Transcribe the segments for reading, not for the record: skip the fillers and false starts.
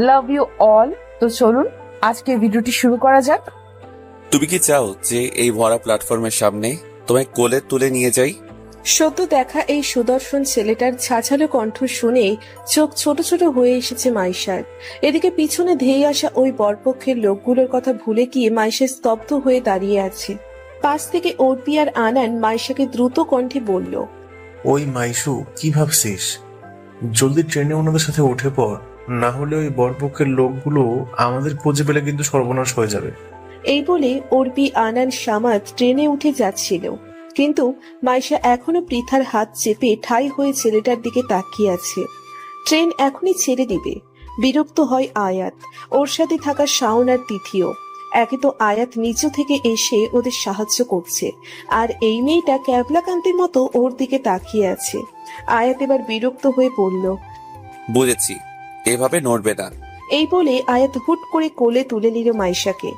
Love you all. তো চলুন আজকে ভিডিওটি শুরু করা যাক। তুমি কি চাও যে এই ভরা প্ল্যাটফর্মের সামনে তোমায় কোলে তুলে নিয়ে যাই? সদ্য দেখা এই সুদর্শন ছেলেটার ছাঝালো কণ্ঠ শুনে চোখ ছোট ছোট হয়ে এসেছে মাইশার। এদিকে পিছনে ধেয়ে আসা ওই বরপক্ষের লোকগুলোর কথা ভুলে গিয়ে মাইশা স্তব্ধ হয়ে দাঁড়িয়ে আছে। পাশ থেকে অর্পি আর আনান মাইশাকে দ্রুত কণ্ঠে বলল, ওই মাইশু, কি ভাবছিস? জলদি ট্রেনে ওনাদের সাথে উঠে পড়, না হলে ওই বরপক্ষের লোকগুলো আমাদের খুঁজে পেলে কিন্তু সর্বনাশ হয়ে যাবে। এই বলে অর্পি, আনান, সামাদ ট্রেনে উঠে যাচ্ছিল, কিন্তু মাইশা এখনো পৃথার হাত চেপে ঠাই হয়ে ছেলেটার দিকে তাকিয়ে আছে। ট্রেন এখনই ছেড়ে দিবে। বিরক্ত হয় আয়াত, ওর সাথে থাকা শাওন আর তিথিও। একে তো আয়াত নিচু থেকে এসে ওদের সাহায্য করছে, আর এই মেয়েটা ক্যাবলাকান্তির মতো ওর দিকে তাকিয়ে আছে। আয়াত এবার বিরক্ত হয়ে পড়ল। বুঝেছি, এভাবে নড়বে না। এই বলে আয়াত হুট করে কোলে তুলে নিল মাইশাকে।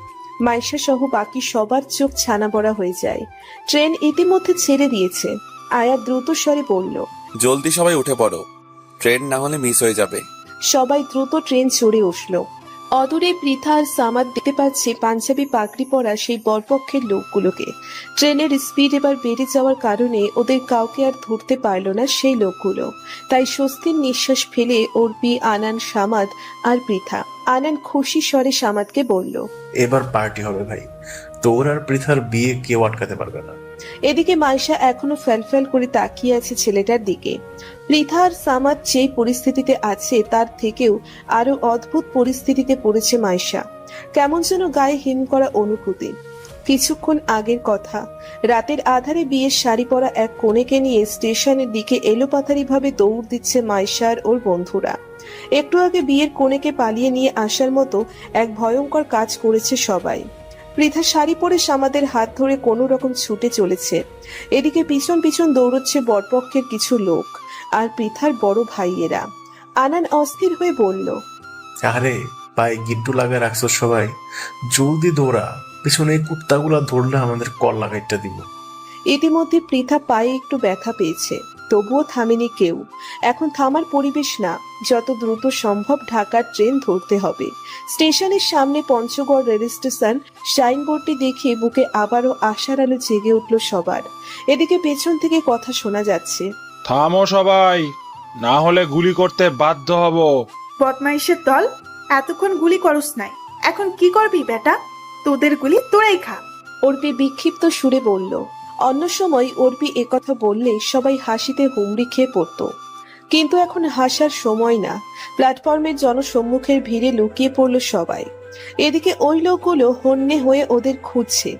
মাইশা সহ বাকি সবার চোখ ছানা বড়া হয়ে যায়। ট্রেন ইতিমধ্যে ছেড়ে দিয়েছে। আয়াত দ্রুত স্বরে বলল, জলদি সবাই উঠে পড়ো, ট্রেন না হলে মিস হয়ে যাবে। সবাই দ্রুত ট্রেন চড়ে উঠল। অদূরে পৃথা আর সামাদ দেখতে পাচ্ছে পাঞ্জাবি পাগড়ি পরা সেই বরপক্ষের লোকগুলোকে। ট্রেনের স্পিড এবার বেড়ে যাওয়ার কারণে ওদের কাউকে আর ধরতে পারল না সেই লোকগুলো। তাই স্বস্তির নিঃশ্বাস ফেলে অর্পি, আনান, সামাদ আর পৃথা। আনান খুশি স্বরে সামাদকে বলল, এবার পার্টি হবে ভাই, তোর আর পৃথার বিয়ে কেউ আটকাতে পারবে না। এদিকে মাইশা এখনো ফ্যালফ্যাল করে তাকিয়ে আছে ছেলেটার দিকে। পৃথা আর সামাদ যেই পরিস্থিতিতে আছে তার থেকেও আরো অদ্ভুত পরিস্থিতিতে পড়েছে মাইশা। কেমন যেন গায়ে হিম করা অনুভূতি। কিছুক্ষণ আগের কথা, রাতের আধারে বিয়ের শাড়ি পরা এক কনেকে নিয়ে স্টেশনের দিকে এলোপাথারি ভাবে দৌড় দিচ্ছে মাইশা আর ওর বন্ধুরা। একটু আগে বিয়ের কনেকে পালিয়ে নিয়ে আসার মতো এক ভয়ঙ্কর কাজ করেছে সবাই। পৃথা শাড়ি পরে সামাদের হাত ধরে কোনো রকম ছুটে চলেছে। এদিকে পিছন পিছন দৌড়চ্ছে বরপক্ষের কিছু লোক আর পৃথার বড় ভাইয়েরা। আনান অস্থির হয়ে বলল, আরে পায়ে গিট্টু লাগা রাখছো সবাই, জলদি দৌড়া, পিছনে এই কুত্তাগুলা ধরলে আমাদের কল লাগাইটা দিব। ইতিমধ্যে পৃথা পায়ে একটু ব্যথা পেয়েছে, তবুও থামেনি কেউ। এখন থামার পরিবেশ না, যত দ্রুত সম্ভব ঢাকার ট্রেন ধরতে হবে। স্টেশনের সামনে পঞ্চগড় রেল স্টেশন সাইনবোর্ডটি দেখে বুকে আবারও আশার আলো জেগে উঠল সবার। এদিকে পেছন থেকে কথা শোনা যাচ্ছে, থামো সবাই, না হলে গুলি করতে বাধ্য হব। বদমাইশের দল, এতক্ষণ গুলি করস নাই, এখন কি করবি বেটা? তোদের গুলি তোরাই খা। অর্পি বিক্ষিপ্ত সুরে বলল। অন্য সময় অর্পি একথা বললে সবাই হাসিতে হুমড়ি খেয়ে পড়ত, কিন্তু এখন হাসার সময় না। প্ল্যাটফর্মের জনসম্মুখের ভিড়ে লুকিয়ে পড়ল সবাই। এদিকে ওই লোকগুলো হন্যে হয়ে ওদের খুঁজছে।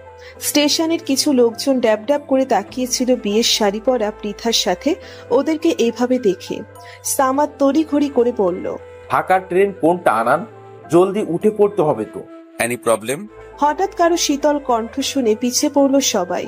স্টেশনের কিছু লোকজন ড্যাব ড্যাব করে তাকিয়েছিল বিয়ের শাড়ি পরা পৃথার সাথে ওদেরকে এভাবে দেখে। সামাদ তড়িঘড়ি করে বলল, ঢাকার ট্রেন কোনটা আনান? জলদি উঠে পড়তে হবে তো। Any problem? হঠাৎ কারো শীতল কণ্ঠ শুনে পিছে পড়ল সবাই।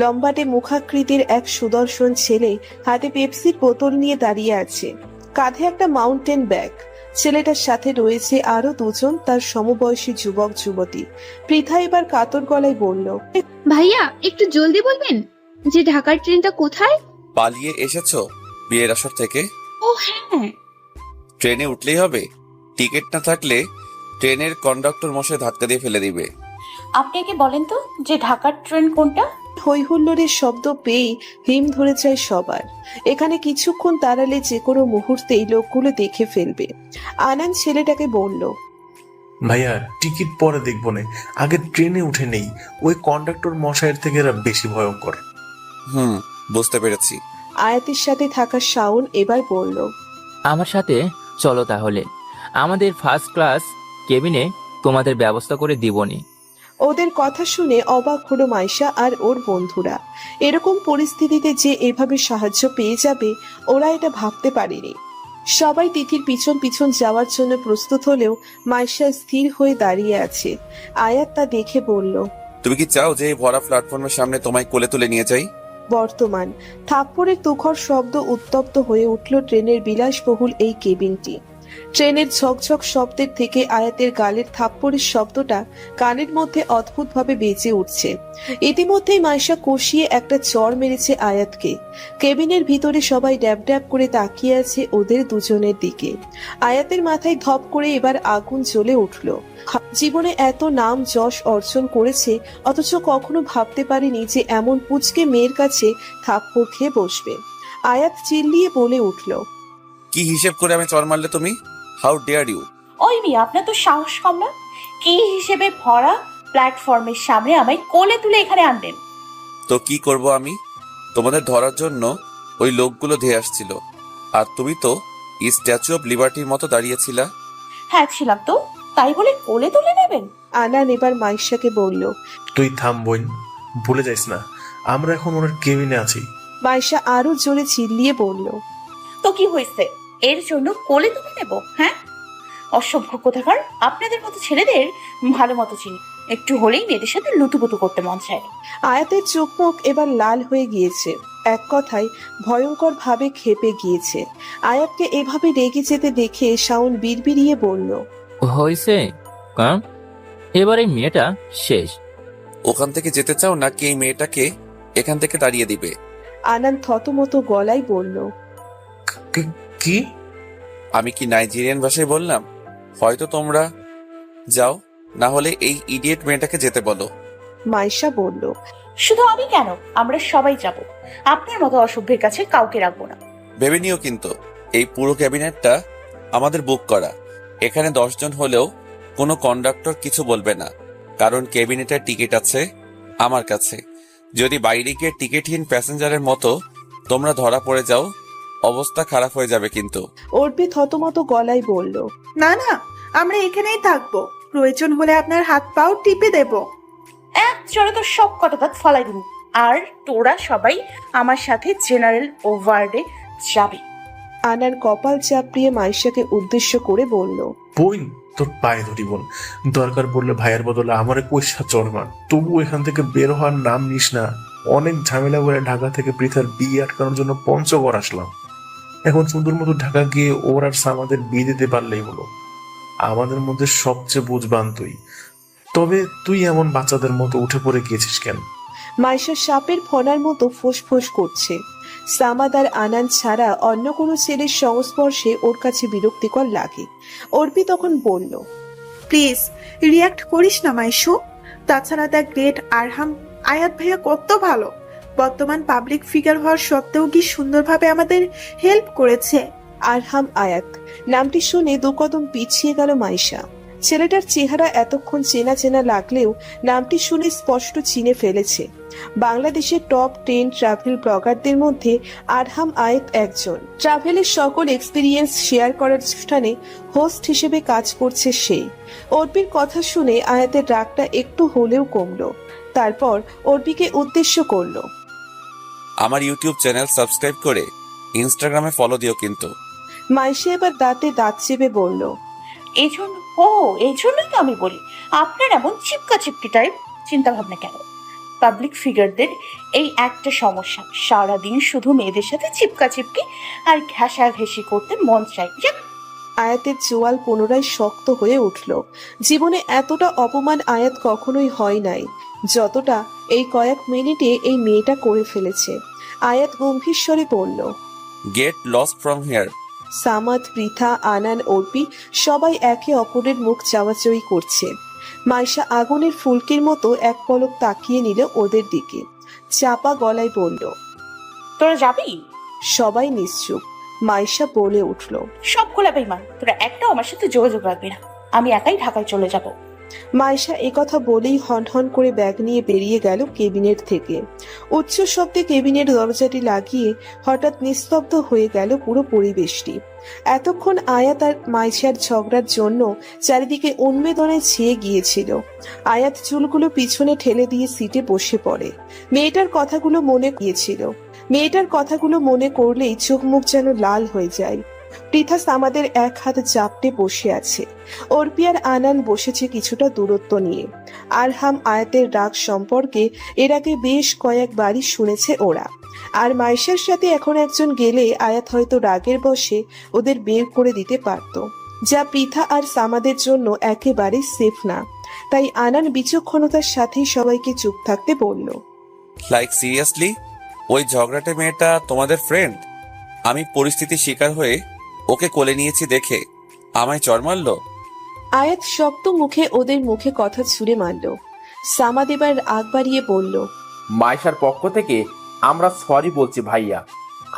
লম্বাটে মুখাকৃতির এক সুদর্শন ছেলে হাতে পেপসির বোতল নিয়ে দাঁড়িয়ে আছে, কাঁধে একটা মাউন্টেন ব্যাগ। ছেলেটার সাথে রয়েছে আরো দুজন তার সমবয়সী যুবক যুবতী। পৃথা এবার কাতর গলায় বলল, ভাইয়া একটু জলদি বলবেন যে ঢাকার ট্রেনটা কোথায়? পালিয়ে এসেছো বিয়ের আসর থেকে? ও হ্যাঁ। ট্রেনে উঠলেই হবে? টিকিট না থাকলে ট্রেনের কন্ডাক্টর মশাই ধাক্কা দিয়ে ফেলে দিবে। আপনি আগে বলেন তো যে ঢাকার ট্রেন কোনটা? হই হুল্লোড়ের শব্দ পেয়ে হিম ধরে যায় সবার। এখানে কিছুক্ষণ দাঁড়ালে যে কোনো মুহূর্তেই লোকগুলো দেখে ফেলবে। আনান ছেলেটাকে বলল, ভাইয়া টিকিট পরে দেখবো না, আগে ট্রেনে উঠে নেই। ওই কন্ডাক্টর মশাইয়ের থেকে এরা বেশি ভয়ঙ্কর। বুঝতে পেরেছি। আয়াতের সাথে থাকা শাওন এবার বলল, আমার সাথে চলো তাহলে, আমাদের ফার্স্ট ক্লাস কেবিনে তোমাদের ব্যবস্থা করে দিবনি। ওদের কথা শুনে অবাক হলো মাইশা আর ওর বন্ধুরা। এরকম পরিস্থিতিতে যে এভাবে সাহায্য পেয়ে যাবে ওরা এটা ভাবতে পারেনি। সবাই তিথির পিছন পিছন যাওয়ার জন্য প্রস্তুত হলেও মাইশা স্থির হয়ে দাঁড়িয়ে আছে। আয়াত তা দেখে বলল, তুমি কি চাও যে এই ভরা প্ল্যাটফর্মের সামনে তোমায় কোলে তুলে নিয়ে যাই? বর্তমান থাপ্পড়ের তুখর শব্দ উত্তপ্ত হয়ে উঠল ট্রেনের বিলাসবহুল এই কেবিনটি। ট্রেনের ঝকঝক শব্দের থেকে আয়াতের গালের থাপ্পড়ের শব্দটা কানের মধ্যে অদ্ভুতভাবে বেজে উঠছে। ইতিমধ্যেই মাইশা কষিয়ে একটা চড় মেরেছে আয়াতকে। কেবিনের ভিতরে সবাই ড্যাব ড্যাব করে তাকিয়ে আছে ওদের দুজনের দিকে। আয়াতের মাথায় ধপ করে এবার আগুন জ্বলে উঠল। জীবনে এত নাম যশ অর্জন করেছে, অথচ কখনো ভাবতে পারেনি যে এমন পুচকে মেয়ের কাছে থাপ্পড় খেয়ে বসবে। আয়াত চিল্লিয়ে বলে উঠল, কি হিসেব করে আমি চর মারলে তুমি? How dare you! ওই মেয়ে, আপনার তো সাহস কম না? কি হিসেবে ভরা প্ল্যাটফর্মের সামনে আমায় কোলে তুলে এখানে আনলেন? তো কি করব আমি? তোমাদের ধরার জন্য ওই লোকগুলো ধেয়ে আসছিল, আর তুমি তো স্ট্যাচু অফ লিবার্টির মতো দাঁড়িয়েছিলা। হ্যাঁ ছিলাম তো, তাই বলে কোলে তুলে নেবেন? আনান এবার মাইশাকে বলল। তুই থাম বোন, ভুলে যাইস না আমরা এখন ওনার কেবিনে আছি। মাইশা আরো জোরে চিল্লিয়ে বলল, তো কি হয়েছে? এর জন্য কোলে তুলে নেব? হ্যাঁ, অসভ্য কোথাকার। আপনাদের মতো ছেলেদের ভালো মতো চিনি, একটু হলেই মেয়েদের সাথে লুতুপুতু করতে মন চায়। আয়াতের চোখ মুখ এবার লাল হয়ে গিয়েছে, এক কথায় ভয়ঙ্কর ভাবে ক্ষেপে গিয়েছে। আয়াতকে এভাবে রেগে যেতে দেখে শাওন বিড়বিড়িয়ে বলল, হয়েছে কারণ এবার এই মেয়েটা শেষ। ওখান থেকে যেতে চাও নাকি এই মেয়েটাকে এখান থেকে তাড়িয়ে দিবে? আনান থতমত গলায় বলল, কি? আমি কি নাইজেরিয়ান ভাষায় বললাম? হয়তো তোমরা যাও, না হলে এই ইডিয়েট মেয়েটাকে যেতে বলো। মাইশা বলল, শুধু আমি কেন, আমরা সবাই যাব। আপনার মতো অসভ্যের কাছে কাউকে রাখবো না। ভেবে নিও কিন্তু এই পুরো ক্যাবিনেটটা আমাদের বুক করা। এখানে 10 জন হলেও কোনো কন্ডাক্টর কিছু বলবে না, কারণ ক্যাবিনেটের টিকিট আছে আমার কাছে। যদি বাইরে গিয়ে টিকিটহীন প্যাসেঞ্জারের মতো তোমরা ধরা পড়ে যাও, অবস্থা খারাপ হয়ে যাবে কিন্তু। অর্পি থতমত গলায় বলল, না না, আমরা এখানেই থাকবো, প্রয়োজন হলে আপনার হাত পাও টিপে দেব। এক চড়ে তো সব কটা দাঁত ফালাই দিন, আর তোরা সবাই আমার সাথে জেনারেল ওভার্ডে যাবি। আনার কপাল চাপড়িয়ে মাইশাকে উদ্দেশ্য করে বলল, বোন তোর পায়ে ধরি বোন, দরকার পড়লে ভাইয়ের বদলে আমারে পয়সা চড়মান, তবু এখান থেকে বের হওয়ার নাম নিস না। অনেক ঝামেলা করে ঢাকা থেকে পৃথার বিয়ে আটকানোর জন্য পঞ্চগড় আসলাম। এখন সুন্দর মতো ঢাকা গিয়ে ওর আর সামাদের বিয়ে দিতে পারলেই হলো। আমাদের মধ্যে সবচেয়ে বুঝবান তুই, তবে তুই এমন বাচ্চাদের মতো উঠে পড়ে গিয়েছিস কেন? মাইশা সাপের ফনার মতো ফোঁস করছে। সামাদ আর আনান ছাড়া অন্য কোনো ছেলের সংস্পর্শে ওর কাছে বিরক্তিকর লাগে। অর্পি তখন বলল, প্লিজ রিয়াক্ট করিস না মাইশু। তাছাড়া দ্য গ্রেট আরহাম আয়াত ভাইয়া কত ভালো, বর্তমান পাবলিক ফিগার হওয়ার সত্ত্বেও কি সুন্দরভাবে আমাদের হেল্প করেছে। আরহাম আয়াত নামটি শুনে দু কদম পিছিয়ে গেল মাইশা। ছেলেটার চেহারা এতক্ষণ চেনা চেনা লাগলেও নামটি শুনে স্পষ্ট চিনে ফেলেছে। বাংলাদেশের টপ 10 ট্রাভেল ব্লগারদের মধ্যে আরহাম আয়াত একজন। ট্রাভেলের সকল এক্সপিরিয়েন্স শেয়ার করার অনুষ্ঠানে হোস্ট হিসেবে কাজ করছে সে। অর্পির কথা শুনে আয়াতের রাগটা একটু হলেও কমলো। তারপর অর্পিকে উদ্দেশ্য করলো, আমার ইউটিউব চ্যানেল সাবস্ক্রাইব করে ইনস্টাগ্রামে ফলো দিও কিন্তু। মাইশা এবার দাঁতে দাঁত চেপে বলল, এই জন্যই তো আমি বলি, আপনার এমন চিপকা চিপকি টাইপ চিন্তা ভাবনা কেন? পাবলিক ফিগারদের এই একটা সমস্যা, সারাদিন শুধু মেয়েদের সাথে চিপকা চিপকি আর ঘেঁষাঘেঁষি করতে মন চায়। আয়াতের চোয়াল পুনরায় শক্ত হয়ে উঠল। জীবনে এতটা অপমান আয়াত কখনোই হয় নাই যতটা এই কয়েক মিনিটে এই মেয়েটা করে ফেলেছে। আয়াত গম্ভীর স্বরে বলল, get lost from here. Samad, Pritha, Anan, Arpi সবাই একে অপরের মুখ চাওয়াচাওয়ি করছে। মাইশা আগুনের ফুলকির মতো এক পলক তাকিয়ে নিল ওদের দিকে, চাপা গলায় বলল, তোরা যাবি? সবাই নিশ্চুপ। মাইশা বলে উঠল, সবগুলা বেইমান, তোরা একটাও আমার সাথে যোগাযোগ রাখবি না, আমি একাই ঢাকায় চলে যাব। মাইশা একথা বলেই হন করে ব্যাগ নিয়ে বেরিয়ে গেল কেবিনেট থেকে। উচ্চ শব্দে কেবিনের দরজাটি লাগিয়ে হঠাৎ নিস্তব্ধ হয়ে গেল পুরো পরিবেশটি। এতক্ষণ আয়াত আর মাইশার ঝগড়ার জন্য চারিদিকে উন্মেদনায় ছেয়ে গিয়েছিল। আয়াত চুলগুলো পিছনে ঠেলে দিয়ে সিটে বসে পড়ে। মেয়েটার কথাগুলো মনে করলেই চোখ মুখ যেন লাল হয়ে যায়। পৃথা আমাদের এক হাত জাপটে বসে আছে। অর্পি আর আনান বসেছে কিছুটা দূরত্ব নিয়ে। আরহাম আয়াতের রাগ সম্পর্কে এর আগে বেশ কয়েকবারই শুনেছে ওরা। আর মাইশার সাথে এখন একজন গেলে আয়াত হয়তো রাগের বশে ওদের বের করে দিতে পারত। যা পৃথা আর সামাদের জন্য একেবারে সেফ না। তাই আনান বিচক্ষণতার সাথেই সবাইকে চুপ থাকতে বলল। লাইক সিরিয়াসলি, ওই ঝগড়াটে মেয়েটা তোমাদের ফ্রেন্ড? আমি পরিস্থিতির শিকার হয়ে ওকে কোলে নিয়েছি দেখে আমায় চড় মারলো? আয়াত শক্ত মুখে ওদের মুখে কথা ছুঁড়ে মারল। সামাদ এবার আগ বাড়িয়ে বলল, মাইশার পক্ষ থেকে আমরা সরি বলছি ভাইয়া।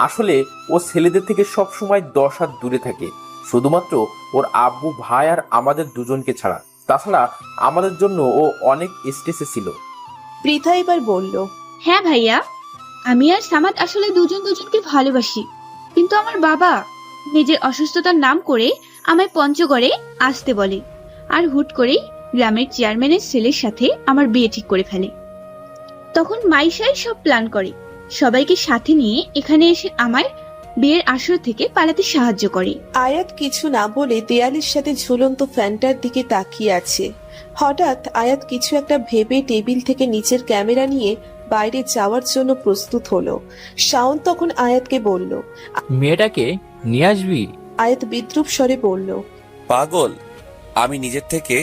আসলে ও ছেলেদের থেকে সব সময় 10 হাত দূরে থাকে, শুধুমাত্র ওর আব্বু ভাই আর আমাদের দুজনকে ছাড়া। তাছাড়া আমাদের জন্য ও অনেক স্ট্রেসে ছিল। পৃথা এবার বলল, হ্যাঁ ভাইয়া, আমি আর সামাদ আসলে দুজন দুজনকে ভালোবাসি, কিন্তু আমার বাবা নিজের অসুস্থতার নাম করে আমায় পঞ্চগড়ে আসতে বলে, আর হুট করেই গ্রামের চেয়ারম্যানের ছেলের সাথে আমার বিয়ে ঠিক করে ফেলে। তখন মাইশাই সব প্ল্যান করে, সবাইকে সাথে নিয়ে এখানে এসে আমায় বিয়ের আসর থেকে পালাতে সাহায্য করে। আয়াত কিছু না বলে দেয়ালের সাথে ঝুলন্ত ফ্যানটার দিকে তাকিয়ে আছে। হঠাৎ আয়াত কিছু একটা ভেবে টেবিল থেকে নিচের ক্যামেরা নিয়ে বাইরে যাওয়ার জন্য প্রস্তুত হলো। শাওন তখন আয়াতকে বলল। মেয়েটাকে নিয়ে আসবি? আয়াত বিদ্রুপ স্বরে বলল, পাগল, আমি নিজের থেকে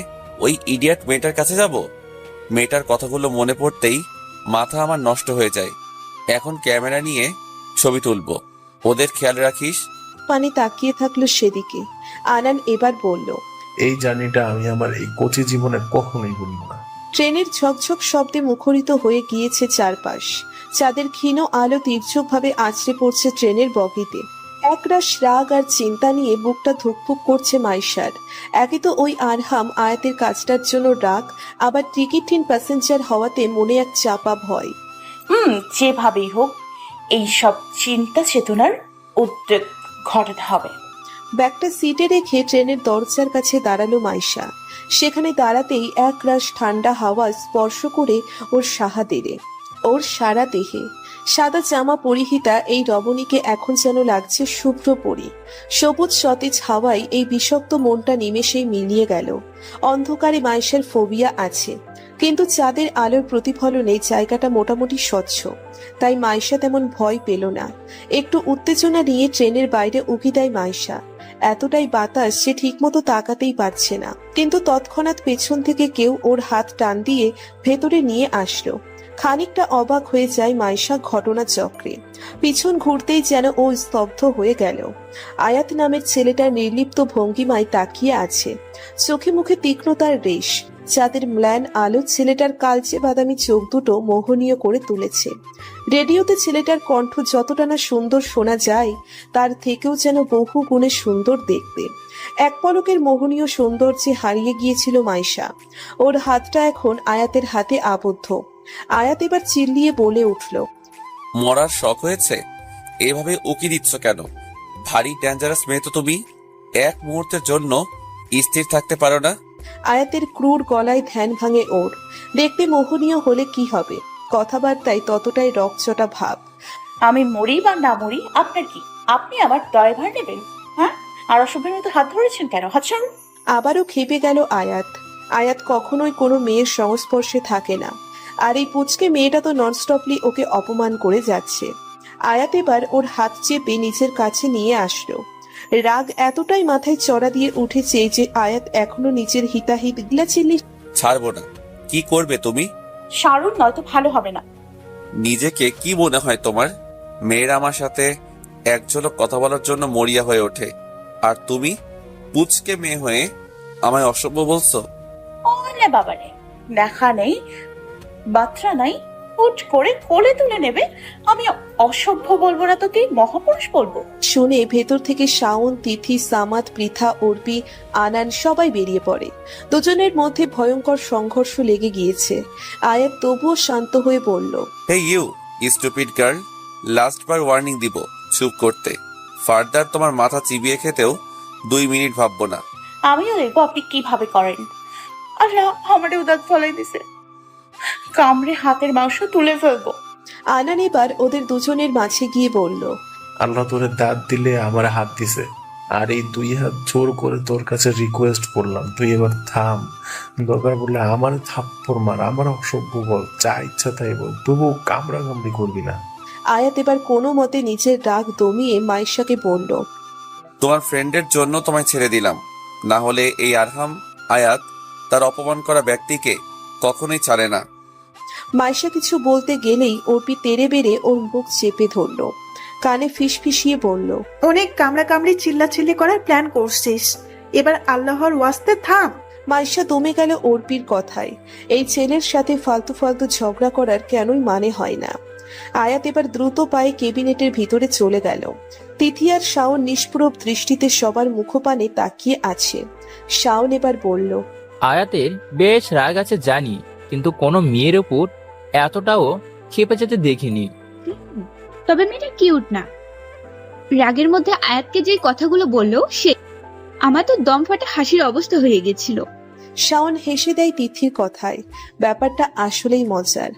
ওই ইডিয়েট মেয়েটার কাছে যাব? মেয়েটার কথাগুলো মনে পড়তেই মাথা আমার নষ্ট হয়ে যায়। এখন ক্যামেরা নিয়ে ছবি তুলবো, ওদের খেয়াল রাখিস। পানি তাকিয়ে থাকলো সেদিকে। আনান এবার বলল, এই জার্নিটা আমি আমার এই কোচি জীবনে কখনোই ভুলব না। ট্রেনের ঝকঝক শব্দে মুখরিত হয়ে গিয়েছে চারপাশ। চাঁদের ক্ষীণ আলো তীর্যকভাবে আছড়ে পড়ছে ট্রেনের বগিতে। একরাশ রাগ আর চিন্তা নিয়ে বুকটা ধুকপুক করছে মাইশার। একে তো ওই আরহাম আয়াতের কাজটার জন্য রাগ, আবার টিকিটহীন প্যাসেঞ্জার হওয়াতে মনে এক চাপা ভয়। যেভাবেই হোক এই সব চিন্তা চেতনার উদ্রেক ঘটাতে হবে। ব্যাগটা সিটে রেখে ট্রেনের দরজার কাছে দাঁড়ালো মাইশা। সেখানে দাঁড়াতেই একরাশ ঠান্ডা হাওয়া স্পর্শ করে ওর ওর সারা দেহে। সাদা জামা পরিহিতা এই রমণীকে এখন যেন লাগছে শুভ্র পরি। সবুজ সতেজ হাওয়ায় এই বিষাক্ত মনটা নিমেষেই মিলিয়ে গেল। অন্ধকারে মাইশার ফোবিয়া আছে, কিন্তু চাঁদের আলোর প্রতিফলনে জায়গাটা মোটামুটি স্বচ্ছ, তাই মাইশা তেমন ভয় পেল না। একটু উত্তেজনা নিয়ে ট্রেনের বাইরে উকি দেয় মাইশা। এতটাই বাতাস সে ঠিকমতো তাকাতেই পারছে না, কিন্তু তৎক্ষণাৎ পেছন থেকে কেউ ওর হাত টান দিয়ে ভেতরে নিয়ে আসলো। খানিকটা অবাক হয়ে যায় মাইশা ঘটনা চক্রে। পিছন ঘুরতেই যেন ও স্তব্ধ হয়ে গেল। আয়াত নামের ছেলেটার নির্লিপ্ত ভঙ্গিমায় তাকিয়ে আছে, চোখে মুখে তীক্ষ্ণতার রেশ। চাঁদের ম্লান আলো ছেলেটার কালচে বাদামি চোখ দুটো মোহনীয় করে তুলেছে। রেডিওতে ছেলেটার কণ্ঠ যতটা না সুন্দর শোনা যায়, তার থেকেও যেন বহু গুণে সুন্দর দেখতে। এক পলকের মোহনীয় সৌন্দর্যে হারিয়ে গিয়েছিল মাইশা। ওর হাতটা এখন আয়াতের হাতে আবদ্ধ। আয়াত এবার চিল্লিয়ে বলে উঠল, মরার শখ হয়েছে? এভাবে উকি দিচ্ছ কেন? ভারী ডেঞ্জারাস মেয়ে তো তুমি। এক মুহূর্তের জন্য স্থির থাকতে পারো না? আয়াতের ক্রূর গলায় ধ্যান ভাঙে ওর। দেখতে মোহনীয় হলে কি হবে, কথাবার্তায় ততটাই রকচটা ভাব। আমি মরি বা না মরি আপনার কি? আপনি আমার ড্রাইভার নেবেন? হ্যাঁ, আর অসভ্যের মতো হাত ধরেছেন কেন? হাত ছাড়ুন। আবারও খেপে গেল আয়াত। আয়াত কখনোই কোনো মেয়ের সংস্পর্শে থাকে না, আর এই পুচকে মেয়েটা তো ননস্টপলি ওকে অপমান করে যাচ্ছে। আয়াত এবার ওর হাত চেপে নিজের কাছে নিয়ে আসলো। রাগ এতটাই মাথায় চড়া দিয়ে উঠেছে যে আয়াত এখনো নিজের হিতাহিত চিল্লি। ছাড়বো না। কি করবে তুমি? সারুন, নয়তো ভালো হবে না। নিজেকে কি মনে হয় তোমার? মেয়েরা আমার সাথে এক ঝলক কথা বলার জন্য মরিয়া হয়ে ওঠে, আর তুমি পুচকে মেয়ে হয়ে আমায় অসভ্য বলছো? ওলে বাবারে, দেখা নেই বাত্রা নাই, হুট করে কোলে তুলে নেবে। আমি অসভ্য বলবো না তো কি মহাপুরুষ বলবো? শুনে ভেতর থেকে শাওন, তিথি, সামাদ, পৃথা, অর্পি, আনান সবাই বেরিয়ে পড়ে। দুজনের মধ্যে ভয়ঙ্কর সংঘর্ষ লেগে গিয়েছে। আয়াত তবুও শান্ত হয়ে বলল, hey you stupid girl, last বার ওয়ার্নিং দিব চুপ করতে। ফার্দার তোমার মাথা চিবিয়ে খেতেও 2 মিনিট ভাববো না। আমিও দেখবো আপনি কিভাবে করেন। আল্লাহ আমারে উদাত ফলাই দিছে, কামড়ে হাতের মাংস তুলে ফেলবো। আনান এবার ওদের দুজনের মাঝে গিয়ে বলল, আল্লাহ তোরে দাঁত দিলে আমার হাত দিছে, আর এই 2 হাত জোর করে তোর কাছে রিকোয়েস্ট করলাম, তুই এবার থাম। দরকার পড়লে আমার থাপ্পড় মার, আমার অসভ্য বল, যা ইচ্ছা তাই বল, তবু কামড়া কামড়ি করবি না। আয়াত এবার কোনো মতে নিজের রাগ দমিয়ে মাইশাকে বলল, তোমার ফ্রেন্ডের জন্য তোমায় ছেড়ে দিলাম, না হলে এই আরহাম আয়াত তার অপমান করা ব্যক্তিকে কখনোই ছাড়ে না। মাইশা কিছু বলতে গেলেই অর্পি তেড়ে বেড়ে ওর মুখ চেপে ধরল, কানে ফিসফিসিয়ে বলল, অনেক কামড়াকামড়ি চিল্লাচিল্লি করার প্ল্যান করছিস, এবার আল্লাহর ওয়াস্তে থাম। মাইশা দমে গেল অর্পির কথায়। এই ছেলের সাথে ফালতু ফালতু ঝগড়া করার কেনই মানে হয় না। আয়াত এবার দ্রুত পায়ে কেবিনেটের ভিতরে চলে গেল। তিথি আর শাওন নিষ্প্রভ দৃষ্টিতে সবার মুখপানে তাকিয়ে আছে। শাওন এবার বলল, আয়াতের বেশ রাগ আছে জানি, কিন্তু কোনো মেয়ের উপর এতটাও খেপে যেতে দেখিনি। তবে মেয়েটা কিউট না। রাগের মধ্যে আয়াতকে যে কথাগুলো বললো সে আমার তো দম ফাটা হাসির অবস্থা হয়ে গেছিল। শাওন হেসে দেয় তিথির কথায়। ব্যাপারটা আসলেই মজার।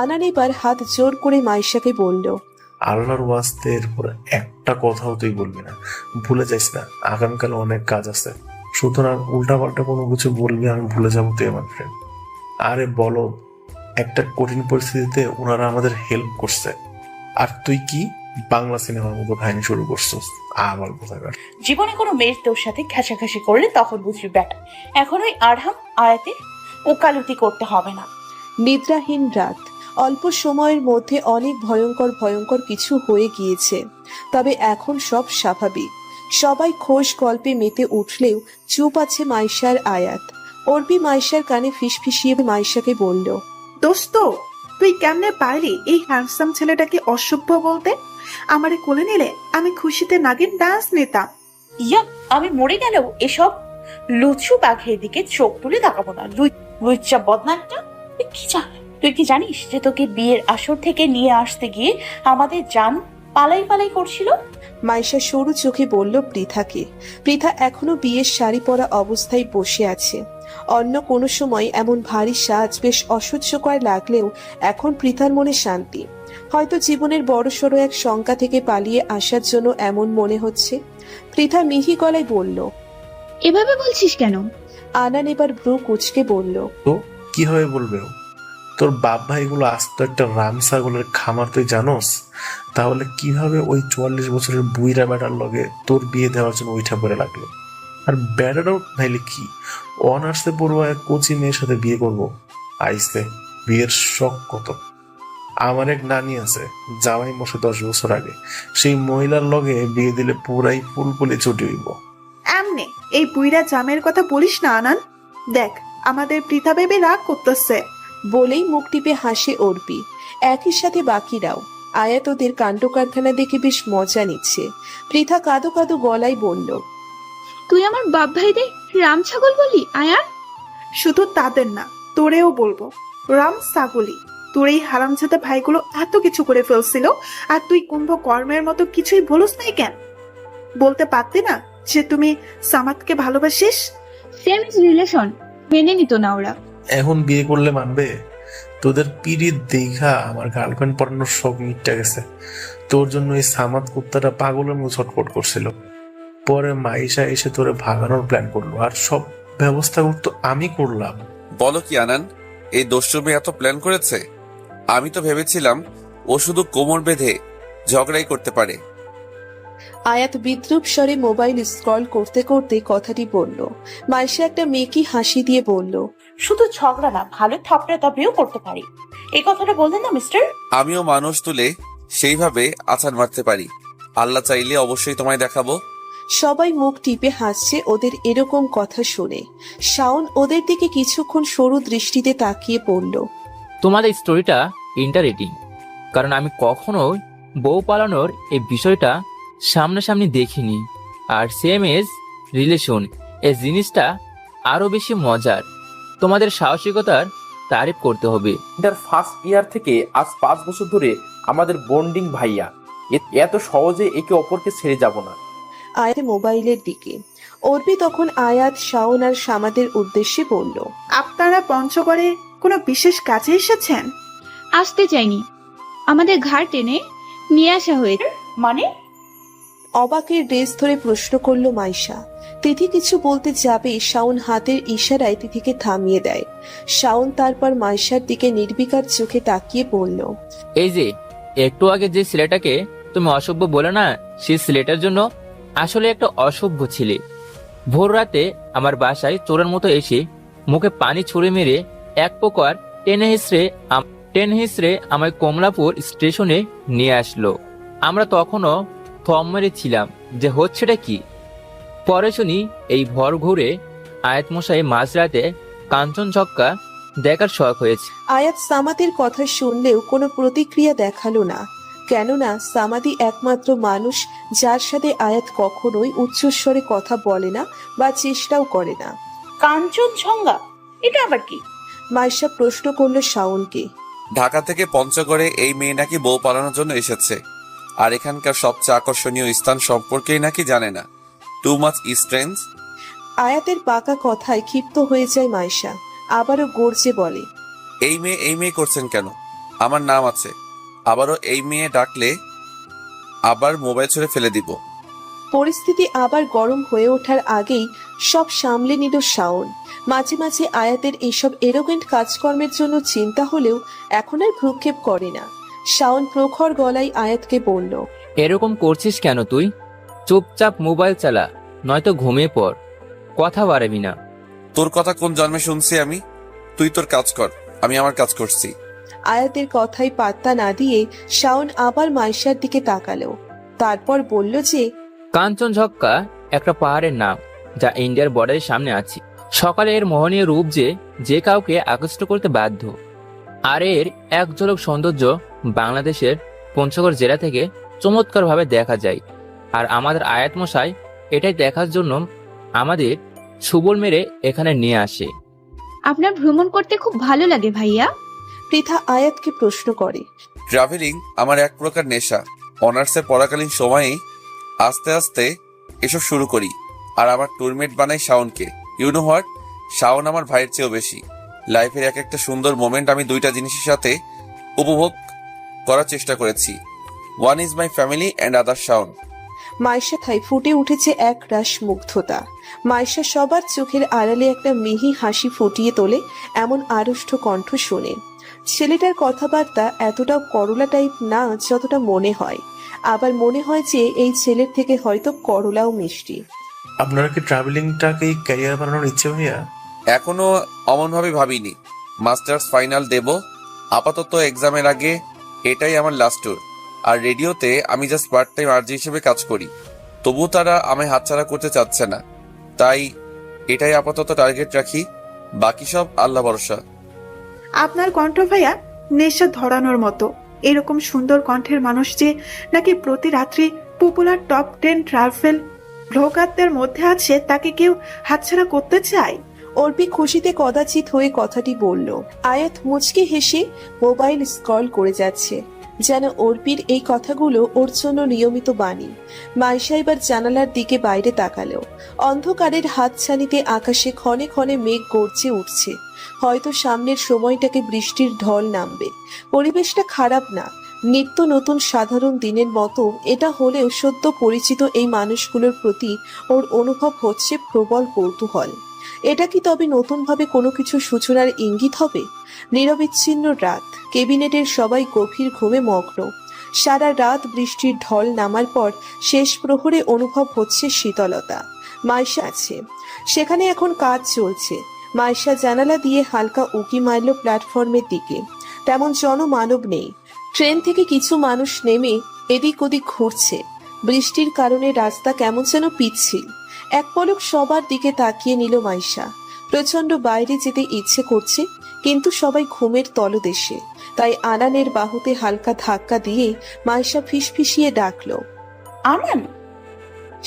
আনান এবার হাত জোর করে মাইশাকে বলল, আল্লাহর ওয়াস্তে এরপর একটা কথাও তুই বলবি না, ভুলে যাইস না, আগামীকাল অনেক কাজ আছে। সুতরাং উল্টাপাল্টা কোনো কিছু বলবি আমি ভুলে যাবো তুই আমার ফ্রেন্ড। আরে বলো, একটা কঠিন পরিস্থিতিতে ওনারা আমাদের হেল্প করছে, আর তুই কি বাংলা সিনেমার মতো কাহিনী শুরু করছিস? আমার কোথাকার জীবনে কোনো মেয়ের তোর সাথে ঘেঁষাঘেঁষি করলে তখন বুঝবি ব্যাটা। এখন ওই আরহাম আয়াতের ওকালতি করতে হবে না। নিদ্রাহীন রাত। অল্প সময়ের মধ্যে অনেক ভয়ঙ্কর ভয়ঙ্কর কিছু হয়ে গিয়েছে। তবে এখন সব স্বাভাবিক। সবাই খোশ গল্পে মেতে উঠলেও চুপ আছে মাইশা আর আয়াত। অর্পি মাইশার কানে ফিসফিসিয়ে মাইশাকে বলল, দোস্ত, তুই কেমনে পারলি এই হ্যান্ডসাম ছেলেটাকে অসভ্য বলতে? আমারে কোলে নিলে আমি খুশিতে নাগিন ডান্স নিতাম। ইয়া, আমি মরে গেলেও এসব লুচু বাঘের দিকে চোখ তুলে তাকাবো না। লুচ্চা বদনা একটা। তুই কি জানিস যে তোকে বিয়ের আসর থেকে নিয়ে আসতে গিয়ে আমাদের জান পালাই পালাই করছিল? মাইশা সরু চোখে বলল পৃথাকে। পৃথা এখনো বিয়ের শাড়ি পরা অবস্থায় বসে আছে। অন্য কোনো সময় এমন ভারী সাজ বেশ অসহ্যকর লাগলেও এখন পৃথার মনে শান্তি। হয়তো জীবনের বড়সড় এক শঙ্কা থেকে পালিয়ে আসার জন্য এমন মনে হচ্ছে। পৃথা মিহি গলায় বলল, এভাবে বলছিস কেন? আনান এবার ভ্রু কুচকে বলল, তো কিভাবে বলবে ও? তোর বাপ ভাইগুলো আস্ত একটা রাম ছাগলের খামার, তুই জানোস? তাহলে কিভাবে ওই 44 বছরের বুইরা বেটার লগে তোর বিয়ে দেওয়ার জন্য উঠা পড়ে লাগলো? আর বেটারও নাইলে কি অনার্সে পড়ুয়া এক কোচি মেয়ের সাথে বিয়ে করবো? আইসে বিয়ের শখ কত। আমার এক নানি আছে, জামাই মশে 10 বছর আগে। সেই মহিলার লগে বিয়ে দিলে পুরাই ফুলপুলি ছুটি হইব। এমনি এই বুইরা জামের কথা বলিস না আনান। দেখ আমাদের পৃথা বেবি রাগ করতেছে। বলেই মুখ টিপে হাসে অর্পি। একই সাথে বাকিরাও। আয়াত ওদের কাণ্ড কারখানা দেখে বেশ মজা নিচ্ছে। পৃথা কাঁদো কাঁদো গলায় বলল, তুই আমার বাপ ভাইদের রাম ছাগল বলি আয়াত? শুধু তাদের না, তোরেও বলবো রাম ছাগলি। তোর এই হারামজাদা ভাইগুলো এত কিছু করে ফেলছিল, আর তুই কুম্ভ কর্মের মতো কিছুই বলস নাই কেন? বলতে পারতি না যে তুমি সামাদকে ভালোবাসিস? সেম রিলেশন, মেনে নিত না ওরা। এখন বিয়ে করলে মানবে? তোদের পিরিত দেখা আমার গার্লফ্রেন্ড পড়ানোর শখ মিটটা গেছে। তোর জন্য এই সামাদ কুত্তাটা পাগলের মতো ছটফট করছিল। পরে মাইশা এসে তোরে ভাগানোর প্ল্যান করলো, আর সব ব্যবস্থা করতো আমি করলাম। বলো কি আনান, এই দস্যুমি এত প্ল্যান করেছে? আমি তো ভেবেছিলাম ও শুধু কোমর বেঁধে ঝগড়াই করতে পারে। আয়াত বিদ্রুপ স্বরে মোবাইল স্ক্রল করতে করতে কথাটি বলল। মাইশা একটা মেকি হাসি দিয়ে বলল, শুধু ঝগড়া না, ভালো থাপড়া তবেও করতে পারি। এই কথাটা বললেন না মিস্টার? আমিও মানুষ তুলে সেইভাবে আছাড় মারতে পারি। আল্লাহ চাইলে অবশ্যই তোমায় দেখাবো। সবাই মুখ টিপে হাসছে ওদের এরকম কথা শুনে। শাওন ওদের দিকে কিছুক্ষণ সরু দৃষ্টিতে তাকিয়ে পড়ল। তোমাদের স্টোরিটা ইন্টারেস্টিং, কারণ আমি কখনোই বউ পালানোর এই বিষয়টা সামনাসামনি দেখিনি। আর সেম এজ রিলেশন এই জিনিসটা আরো বেশি মজার। তোমাদের সাহসিকতার তারিফ করতে হবে। ইন্টার ফার্স্ট ইয়ার থেকে আজ 5 বছর ধরে আমাদের বন্ডিং ভাইয়া। এত সহজে একে অপরকে ছেড়ে যাব না। আয়াত মোবাইলের দিকে। অর্পি তখন আয়াত, শাওন আর সামাদের উদ্দেশ্যে বলল, আপনারা পঞ্চগড়ে কোনো বিশেষ কাজে এসেছেন? আসতে চাইনি, আমাদের ঘাড় টেনে নিয়ে আসা হয়েছে। মানে? অবাকের ড্রেস ধরে প্রশ্ন করলো মাইশা। তিথি কিছু বলতে যাবে, শাওন হাতের ইশারায় তিথিকে থামিয়ে দেয়। শাওন তারপর মাইশার দিকে নির্বিকার চোখে তাকিয়ে বলল, এই যে একটু আগে যে ছেলেটাকে তুমি অসভ্য বলে না, সেই ছেলেটার জন্য আসলে একটা অসভ্য ছেলে। ভোর রাতে আমার বাসায় চোরের মতো এসে মুখে পানি ছুঁড়ে মেরে এক প্রকার টেনে হিসড়ে আমায় কমলাপুর স্টেশনে নিয়ে আসলো। আমরা তখনও থম মেরে ছিলাম যে হচ্ছেটা কি। পরে শুনি এই ভর ঘুরে আয়াত মশাই মাঝরাতে কাঞ্চনজঙ্ঘা দেখার শখ হয়েছে। আয়াত সামাদের কথা শুনলেও কোনো প্রতিক্রিয়া দেখালো না, কেননা সামাদি একমাত্র মানুষ যার সাথে আয়াত কখনোই উচ্চস্বরে কথা বলে না বা চেষ্টাও করে না। কাঞ্চনজঙ্ঘা এটা আবার কি? মাইশা প্রশ্ন করলো শাওনকে। ঢাকা থেকে পঞ্চগড়ে এই মেয়ে নাকি বউ পালানোর জন্য এসেছে, আর এখানকার সবচেয়ে আকর্ষণীয় স্থান সম্পর্কেই নাকি জানে না। Too much strange. আয়াতের বাঁকা কথায় ক্ষিপ্ত হয়ে যায় মাইশা, আবারও গর্জে বলে, এই মেয়ে করছেন কেন? আমার নাম আছে। আবারও এই মেয়ে ডাকলে আবার মোবাইল ছুঁড়ে ফেলে দিব। পরিস্থিতি আবার গরম হয়ে ওঠার আগেই সব সামলে নিল শাওন। মাঝে মাঝে আয়াতের এইসব এরোগেন্ট কাজকর্মের জন্য চিন্তা হলেও এখন আর ভ্রুক্ষেপ করে না। শাওন প্রখর গলায় আয়াতকে বলল, এরকম করছিস কেন তুই? চুপচাপ মোবাইল চালা, নয়তো ঘুমিয়ে পড়, কথা বাড়াবি না। তোর কথা কোন জন্মে শুনছি আমি? তুই তোর কাজ কর, আমি আমার কাজ করছি। আয়াতের কথায় পাত্তা না দিয়ে শাওন আবার মাইশার দিকে তাকালো, তারপর বলল যে, কাঞ্চনজঙ্ঘা একটা পাহাড়ের নাম যা ইন্ডিয়ার বর্ডারের সামনে আছে। সকালে এর মোহনীয় রূপ যে কাউকে আকৃষ্ট করতে বাধ্য। আর এর এক ঝলক সৌন্দর্য বাংলাদেশের পঞ্চগড় জেলা থেকে চমৎকারভাবে দেখা যায়। আর আমাদের আয়াত মশাই এটাই দেখার জন্য আমাদের সুবল মেরে এখানে নিয়ে আসে। আপনার ভ্রমণ করতে খুব ভালো লাগে ভাইয়া? পৃথা আয়াতকে প্রশ্ন করে। ট্রাভেলিং আমার এক প্রকার নেশা। অনার্সে পড়াকালীন সময়েই আস্তে আস্তে এসব শুরু করি। আর আমার টুরমেট বানাই শাওনকে। ইউ নো হোয়াট, শাওন আমার ভাইয়ের চেয়েও বেশি। লাইফের এক একটা সুন্দর মোমেন্ট আমি দুইটা জিনিসের সাথে উপভোগ করার চেষ্টা করেছি। One is my family and other Shaon. Maisha থাই ফুটে উঠেছে এক রাশ মুগ্ধতা। মাইশা সবার চোখের আড়ালে একটা মিহি হাসি ফুটিয়ে তোলে এমন আড়ষ্ট কণ্ঠ শুনে। ছেলেটার কথাবার্তা এতটাও করলা টাইপ না যতটা মনে হয়, আবার মনে হয় যে এই ছেলের থেকে হয়তো করলাও মিষ্টি। আপনারা কি ট্রাভেলিংটাকে ক্যারিয়ার বানানোর ইচ্ছে ভাইয়া? এখনো অমনভাবে ভাবিনি। মাস্টার্স ফাইনাল দেব, আপাতত এক্সামের আগে এটাই আমার লাস্ট ট্যুর। আর রেডিওতে আমি জাস্ট পার্ট টাইম আরজি হিসেবে কাজ করি, তবুও তারা আমায় হাতছাড়া করতে চাচ্ছে না। তাই এটাই আপাতত টার্গেট রাখি, বাকি সব আল্লাহ ভরসা। আপনার কণ্ঠ ভাইয়া নেশা ধরানোর মতো। এরকম সুন্দর কণ্ঠের মানুষ যে নাকি প্রতি রাত্রি পপুলার টপ 10 ট্রাভেল ব্লগারদের মধ্যে আছে, তাকে কেউ হাতছাড়া করতে চায়? অর্পি খুশিতে কদাচিৎ হয়ে কথাটি বলল। আয়াত মুচকে হেসে মোবাইল স্ক্রল করে যাচ্ছে, যেন অর্পির এই কথাগুলো ওর জন্য নিয়মিত বাণী। মাইশা এবার জানালার দিকে বাইরে তাকালো। অন্ধকারের হাতছানিতে আকাশে ক্ষণে ক্ষণে মেঘ গর্জে উঠছে। হয়তো সামনের সময়টাকে বৃষ্টির ঢল নামবে। পরিবেশটা খারাপ না, নিত্য নতুন সাধারণ দিনের মতো এটা হলেও সদ্য পরিচিত এই মানুষগুলোর প্রতি ওর অনুভব হচ্ছে প্রবল কৌতূহল। এটা কি তবে নতুনভাবে কোনো কিছু সূচনার ইঙ্গিত হবে? নিরবিচ্ছিন্ন রাত, কেবিনেটের সবাই গভীর ঘুমে মগ্ন। সারা রাত বৃষ্টির ঢল নামার পর শেষ প্রহরে অনুভব হচ্ছে শীতলতা। মাইশা আছে সেখানে, এখন কাজ চলছে। মাইশা জানালা দিয়ে হালকা উঁকি মারল প্ল্যাটফর্মের দিকে। তেমন জনমানব নেই। ট্রেন থেকে কিছু মানুষ নেমে এদিক ওদিক ঘুরছে। বৃষ্টির কারণে রাস্তা কেমন যেন পিচ্ছিল। এক পলক সবার দিকে তাকিয়ে নিল মাইশা। প্রচন্ড বাইরে যেতে ইচ্ছে করছে, কিন্তু সবাই ঘুমের তলদেশে। তাই আনানের বাহুতে হালকা ধাক্কা দিয়ে মাইশা ফিসফিসিয়ে ডাকলো, আনান।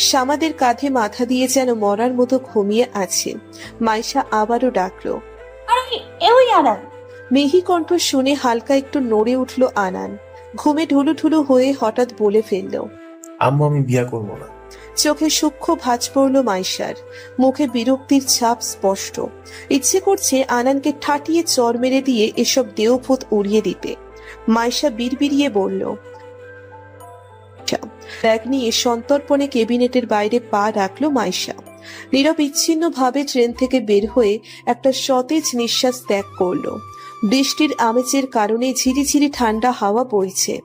সামাদের কাঁধে মাথা দিয়ে যেন মরার মতো ঘুমিয়ে আছে। মাইশা আবারও ডাকলো, আরে ওই আনান। মিহি কণ্ঠ শুনে হালকা একটু নড়ে উঠল আনান। ঘুমে ঢুলুঢুলু হয়ে হঠাৎ বলে ফেলল, আম্মু আমি বিয়া করবো না। চোখে সূক্ষ্ম ভাঁজ পড়ল মাইশার, মুখে বিরক্তির ছাপ স্পষ্ট। ইচ্ছে করছে আনানকে ঠাটিয়ে চর মেরে দিয়ে এসব দেহভূত উড়িয়ে দিতে। মাইশা বিড়বিড়িয়ে বলল, ব্যাগ নিয়ে সন্তর্পণে কেবিনেটের বাইরে পা রাখলো মাইশা। নিরবিচ্ছিন্ন ভাবে ট্রেন থেকে বের হয়ে একটা সতেজ নিঃশ্বাস ত্যাগ করলো। বৃষ্টির আমেজের কারণে ঝিরিঝিরি ঠান্ডা হাওয়া বইছে।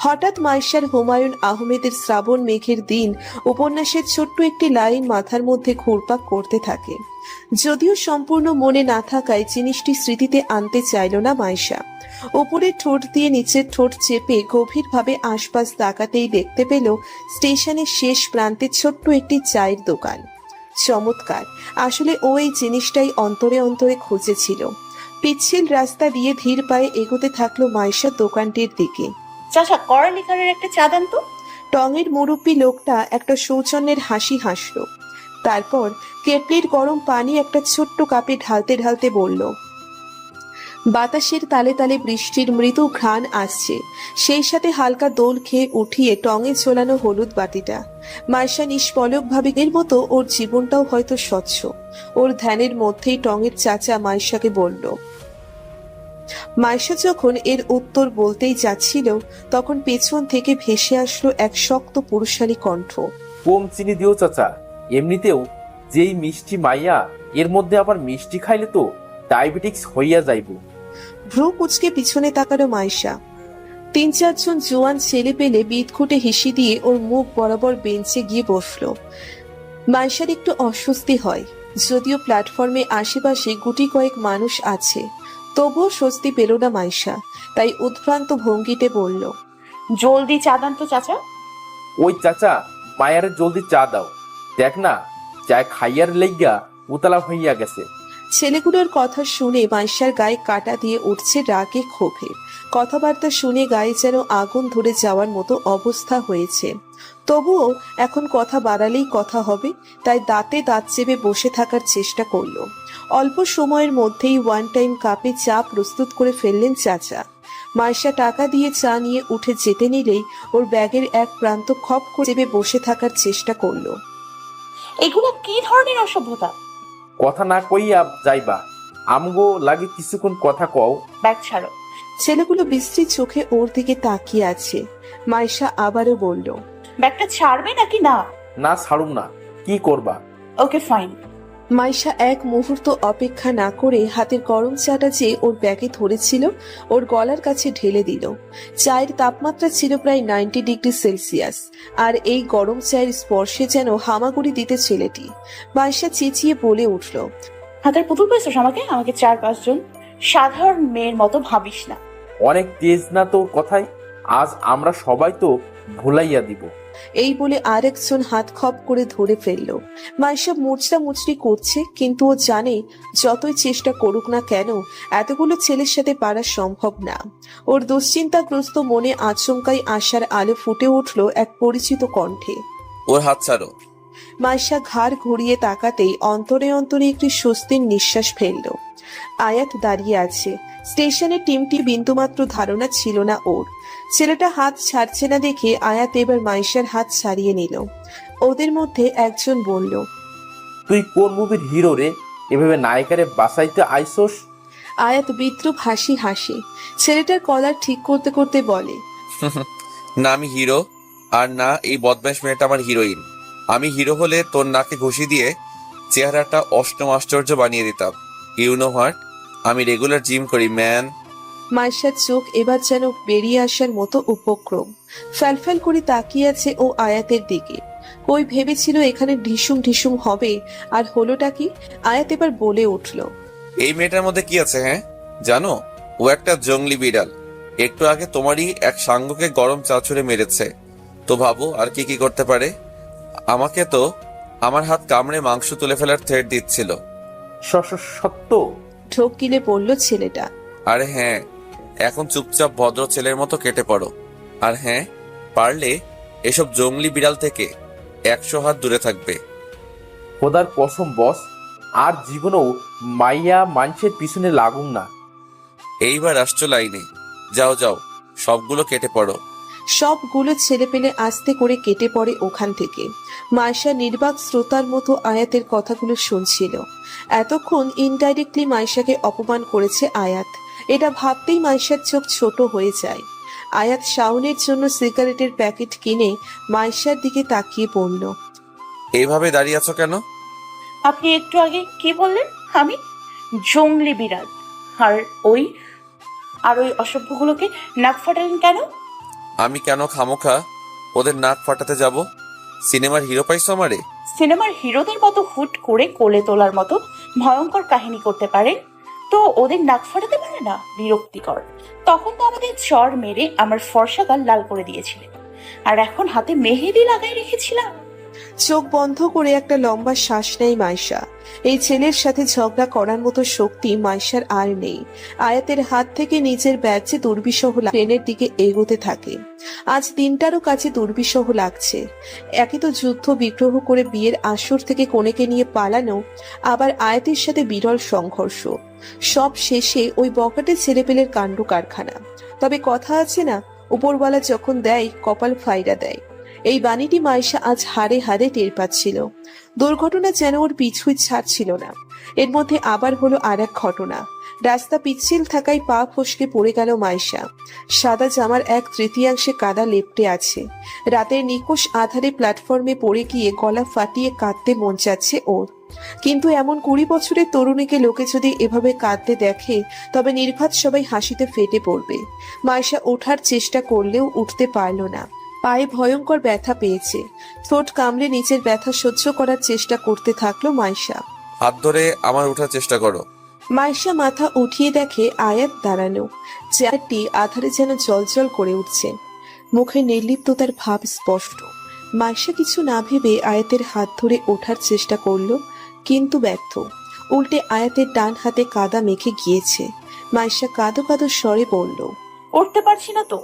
হঠাৎ মাইশার হুমায়ুন আহমেদের শ্রাবণ মেঘের দিন উপন্যাসের ছোট্ট একটি লাইন মাথার মধ্যে ঘুরপাক করতে থাকে। যদিও সম্পূর্ণ মনে না থাকায় জিনিসটি স্মৃতিতে আনতে চাইল না মাইশা। উপরের ঠোঁট দিয়ে নিচের ঠোঁট চেপে গভীরভাবে আশপাশ তাকাতেই দেখতে পেল স্টেশনের শেষ প্রান্তে ছোট্ট একটি চায়ের দোকান। চমৎকার, আসলে ও এই জিনিসটাই অন্তরে অন্তরে খুঁজেছিল। পিচ্ছিল রাস্তা দিয়ে ধীর পায়ে এগোতে থাকলো মাইশা দোকানটির দিকে। চাচা, কড়া লিকারের একটা চা দেন তো। টঙের মুরব্বী লোকটা একটা সৌজন্যের হাসি হাসলো। তারপর কেটলির গরম পানি একটা ছোট্ট কাপে ঢালতে ঢালতে বলল, বাতাসের তালে তালে বৃষ্টির মৃদু ঘ্রাণ আসছে, সেই সাথে হালকা দোল খেয়ে উঠিয়ে টঙে ঝোলানো হলুদ বাটিটা। মাইশা নিষ্পলক ভাবে এর মতো ওর জীবনটাও হয়তো স্বচ্ছ। ওর ধ্যানের মধ্যেই টঙের চাচা মাইশাকে বলল। মাইশা যখন এর উত্তর বলতেই যাচ্ছিল তখন পেছন থেকে ভেসে আসলো এক শক্ত পুরুষালী কণ্ঠ। কম চিনি দিও চাচা, এমনিতেও যেই মিষ্টি মাইয়া, এর মধ্যে আবার মিষ্টি খাইলে তো ডায়াবেটিক্স হইয়া যাইব। ভ্রু কুচকে পিছনে তাকালো মাইশা। 3-4 জন জোয়ান ছেলে পেলে বিদঘুটে হিসি দিয়ে ওর মুখ বরাবর বেঞ্চে গিয়ে বসলো। মাইশার একটু অস্বস্তি হয়, যদিও প্ল্যাটফর্মে আশেপাশে গুটি কয়েক মানুষ আছে, তবুও স্বস্তি পেল না মাইশা। তাই উদ্ভ্রান্ত ভঙ্গিতে বলল, জলদি চা দেন তো চাচা। ওই চাচা, মায়ারে জলদি চা দাও, দেখ না চা খাইয়ার লেগা উতলা হইয়া গেছে। ছেলেগুলোর কথা শুনে মাইশার গায়ে কাটা দিয়ে উঠছে রাগে ক্ষোভে। কথাবার্তা শুনে গায়ে যেন আগুন ধরে যাওয়ার মতো অবস্থা হয়েছে। তবুও এখন কথা বাড়ালেই কথা হবে, তাই দাঁতে দাঁত চেপে বসে থাকার চেষ্টা করলো। অল্প সময়ের মধ্যেই ওয়ান টাইম কাপে চা প্রস্তুত করে ফেললেন চাচা। মাইশা টাকা দিয়ে চা নিয়ে উঠে যেতে নিলেই ওর ব্যাগের এক প্রান্ত খপ করে চেপে বসে থাকার চেষ্টা করলো। এগুলো কি ধরনের অসভ্যতা? কথা না কইয়া যাইবা, আমগো লাগে কিছুক্ষণ কথা কও। ব্যাগ ছাড়ো। ছেলেগুলো বিশ্রী চোখে ওর দিকে তাকিয়ে আছে। মাইশা আবারও বলল, ব্যাগটা ছাড়বে নাকি না? না ছাড়ুম না, কি করবা? Okay fine. মাইশা এক মুহূর্ত অপেক্ষা না করে হাতের গরম চাটা যে ওর ব্যাগে ধরেছিল ওর গলার কাছে ঢেলে দিল। চায়ের তাপমাত্রা ছিল প্রায় 90 ডিগ্রি সেলসিয়াস, আর এই গরম চায়ের স্পর্শে যেন হামাগুড়ি দিতে ছেলেটি। মাইশা চেঁচিয়ে বলে উঠল, হাতের পুতুল পেয়েছিস আমাকে? আমাকে 4-5 জন সাধারণ মেয়ের মতো ভাবিস না। অনেক তেজ না তোর কথাই, আজ আমরা সবাই তো ভুলাইয়া দিব। এই বলে আরেকজন হাত খপ করে ধরে ফেললো। মাইশা মুচড়া মুচড়ি করছে, কিন্তু ও জানে যতই চেষ্টা করুক না কেন এতগুলো ছেলের সাথে পারা সম্ভব না। ওর দুশ্চিন্তাগ্রস্ত মনে আচমকাই আশার আলো ফুটে উঠলো এক পরিচিত কণ্ঠে। ওর হাত ছাড়ো। মাইশা ঘাড় ঘুরিয়ে তাকাতেই অন্তরে অন্তরে একটি স্বস্তির নিঃশ্বাস ফেলল। আয়াত দাঁড়িয়ে আছে। স্টেশনের টিমটি বিন্দুমাত্র ধারণা ছিল না ওর। ছেলেটা হাত ছাড়ছে না দেখে আয়াত এবার মাইশার হাত ছাড়িয়ে নিল। ওদের মধ্যে একজন বলল, তুই কোন মুভির হিরো রে, এভাবে নায়িকারে বাঁচাইতে আইসোস? আয়াত বিদ্রুপ হাসি হাসে। ছেলেটার কলার ঠিক করতে করতে বলে, না আমি হিরো, আর না এই বদমাইশ মেয়েটা আমার হিরোইন। আমি হিরো হলে তোর নাকে ঘুষি দিয়ে চেহারাটা অষ্টম আশ্চর্য বানিয়ে দিতাম। ইউ নো হোয়াট, আমি রেগুলার জিম করি ম্যান। মাইশার চোখ এবার যেন বেরিয়ে আসার মতো উপক্রম। ফ্যালফ্যাল করে তাকিয়ে আছে ও আয়াতের দিকে। ওই ভেবেছিল এখানে ঢিসুম ঢিসুম হবে, আর হলোটা কি? আয়াত এবার বলে উঠল, এই মেয়েটার মধ্যে কি আছে হ্যাঁ? জানো, ও একটা জঙ্গলি বিড়াল। একটু আগে তোমারই এক সাঙ্গকে গরম চা ছুঁড়ে মেরেছে। তো ভাবো আর কি কি করতে পারে। আমাকে তো আমার হাত কামড়ে মাংস তুলে ফেলার থ্রেট দিচ্ছিল। সত্য? ঢোক গিলে বলল ছেলেটা। আরে হ্যাঁ, এখন চুপচাপ ভদ্র ছেলের মতো কেটে পড়ো। আর হ্যাঁ, পারলে এসব জঙ্গলি বিড়াল থেকে 100 হাত দূরে থাকবে। খোদার কসম বস, আর জীবনেও মাইয়া মানুষের পিছনে লাগুম না। এইবার আসছো লাইনে, যাও যাও, সবগুলো কেটে পড়ো। সবগুলো ছেলে পেলে আস্তে করে কেটে পড়ে ওখান থেকে। মাইশা নির্বাক শ্রোতার মতো আয়াতের কথাগুলো শুনছিল। এতক্ষণ ইনডাইরেক্টলি মাইশাকে অপমান করেছে আয়াত, এটা ভাবতেই মাইশার চোখ ছোট হয়ে যায়। আয়াত শাওনের জন্য সিগারেটের প্যাকেট কিনে মাইশার দিকে তাকিয়ে পড়ল। এইভাবে দাঁড়িয়ে আছো কেন? আপনি একটু আগে কি বললেন? আমি জঙ্গলি বিড়াল, আর ওই অসভ্যগুলোকে নাক ফাটালেন কেন? আমি কেন খামোখা ওদের নাক ফাটাতে যাব? সিনেমার হিরো পাইছো আমারে? সিনেমার হিরোদের মতো হুট করে কোলে তোলার মতো ভয়ঙ্কর কাহিনী করতে পারে, তো ওদের নাক ফাটাতে পারে না? বিরক্তিকর। তখন তো আমাদের চর মেরে আমার ফর্সা গাল লাল করে দিয়েছিলেন, আর এখন হাতে মেহেদি লাগাই রেখেছিলাম। চোখ বন্ধ করে একটা লম্বা শ্বাস নেয় মাইশা। এই ছেলের সাথে ঝগড়া করার মতো শক্তি মাইশার আর নেই। আয়াতের হাত থেকে নিজের ব্যাগে দুর্বিষহ ট্রেনের দিকে এগোতে থাকে। আজ দিনটারও কাছে দুর্বিষহ লাগছে। একে তো যুদ্ধ বিগ্রহ করে বিয়ের আসর থেকে কনেকে নিয়ে পালানো, আবার আয়াতের সাথে বিরল সংঘর্ষ। সব শেষে ওই বকাটে ছেলেপেলের কাণ্ড কারখানা। তবে কথা আছে না, উপরওয়ালা যখন দেয় কপাল ফাইরা দেয়। এই বাণীটি মাইশা আজ হাড়ে হাড়ে টের পাচ্ছিল। দুর্ঘটনা যেন ওর পিছুই ছাড়ছিল না। এর মধ্যে আবার হলো আর এক ঘটনা। রাস্তা পিচ্ছিল থাকায় পা ফসকে পড়ে গেল মাইশা। সাদা জামার 1/3 কাদা লেপ্টে আছে। রাতের নিকোষ আধারে প্ল্যাটফর্মে পড়ে গিয়ে গলা ফাটিয়ে কাঁদতে মন চাচ্ছে ওর। কিন্তু এমন 20 বছরের তরুণীকে লোকে যদি এভাবে কাঁদতে দেখে, তবে নির্ঘাত সবাই হাসিতে ফেটে পড়বে। মাইশা ওঠার চেষ্টা করলেও উঠতে পারল না। পায়ে ভয়ঙ্কর ব্যথা পেয়েছে। ঠোঁট কামড়ে নিচের ব্যথা সহ্য করার চেষ্টা করতে থাকলো মাইশা। হাত ধরে আমার ওঠার চেষ্টা করো। মাইশা মাথা উঠিয়ে দেখে আয়াত দাঁড়ানো। চেয়ারটি আধারে যেন জলজল করে উঠছে। মুখে নির্লিপ্ততার ভাব স্পষ্ট। মাইশা কিছু না ভেবে আয়াতের হাত ধরে ওঠার চেষ্টা করলো, কিন্তু ব্যর্থ। উল্টে আয়াতের ডান হাতে কাদা মেখে গিয়েছে। মাইশা কাঁদো কাঁদো স্বরে বলল, উঠতে পারছি না তো।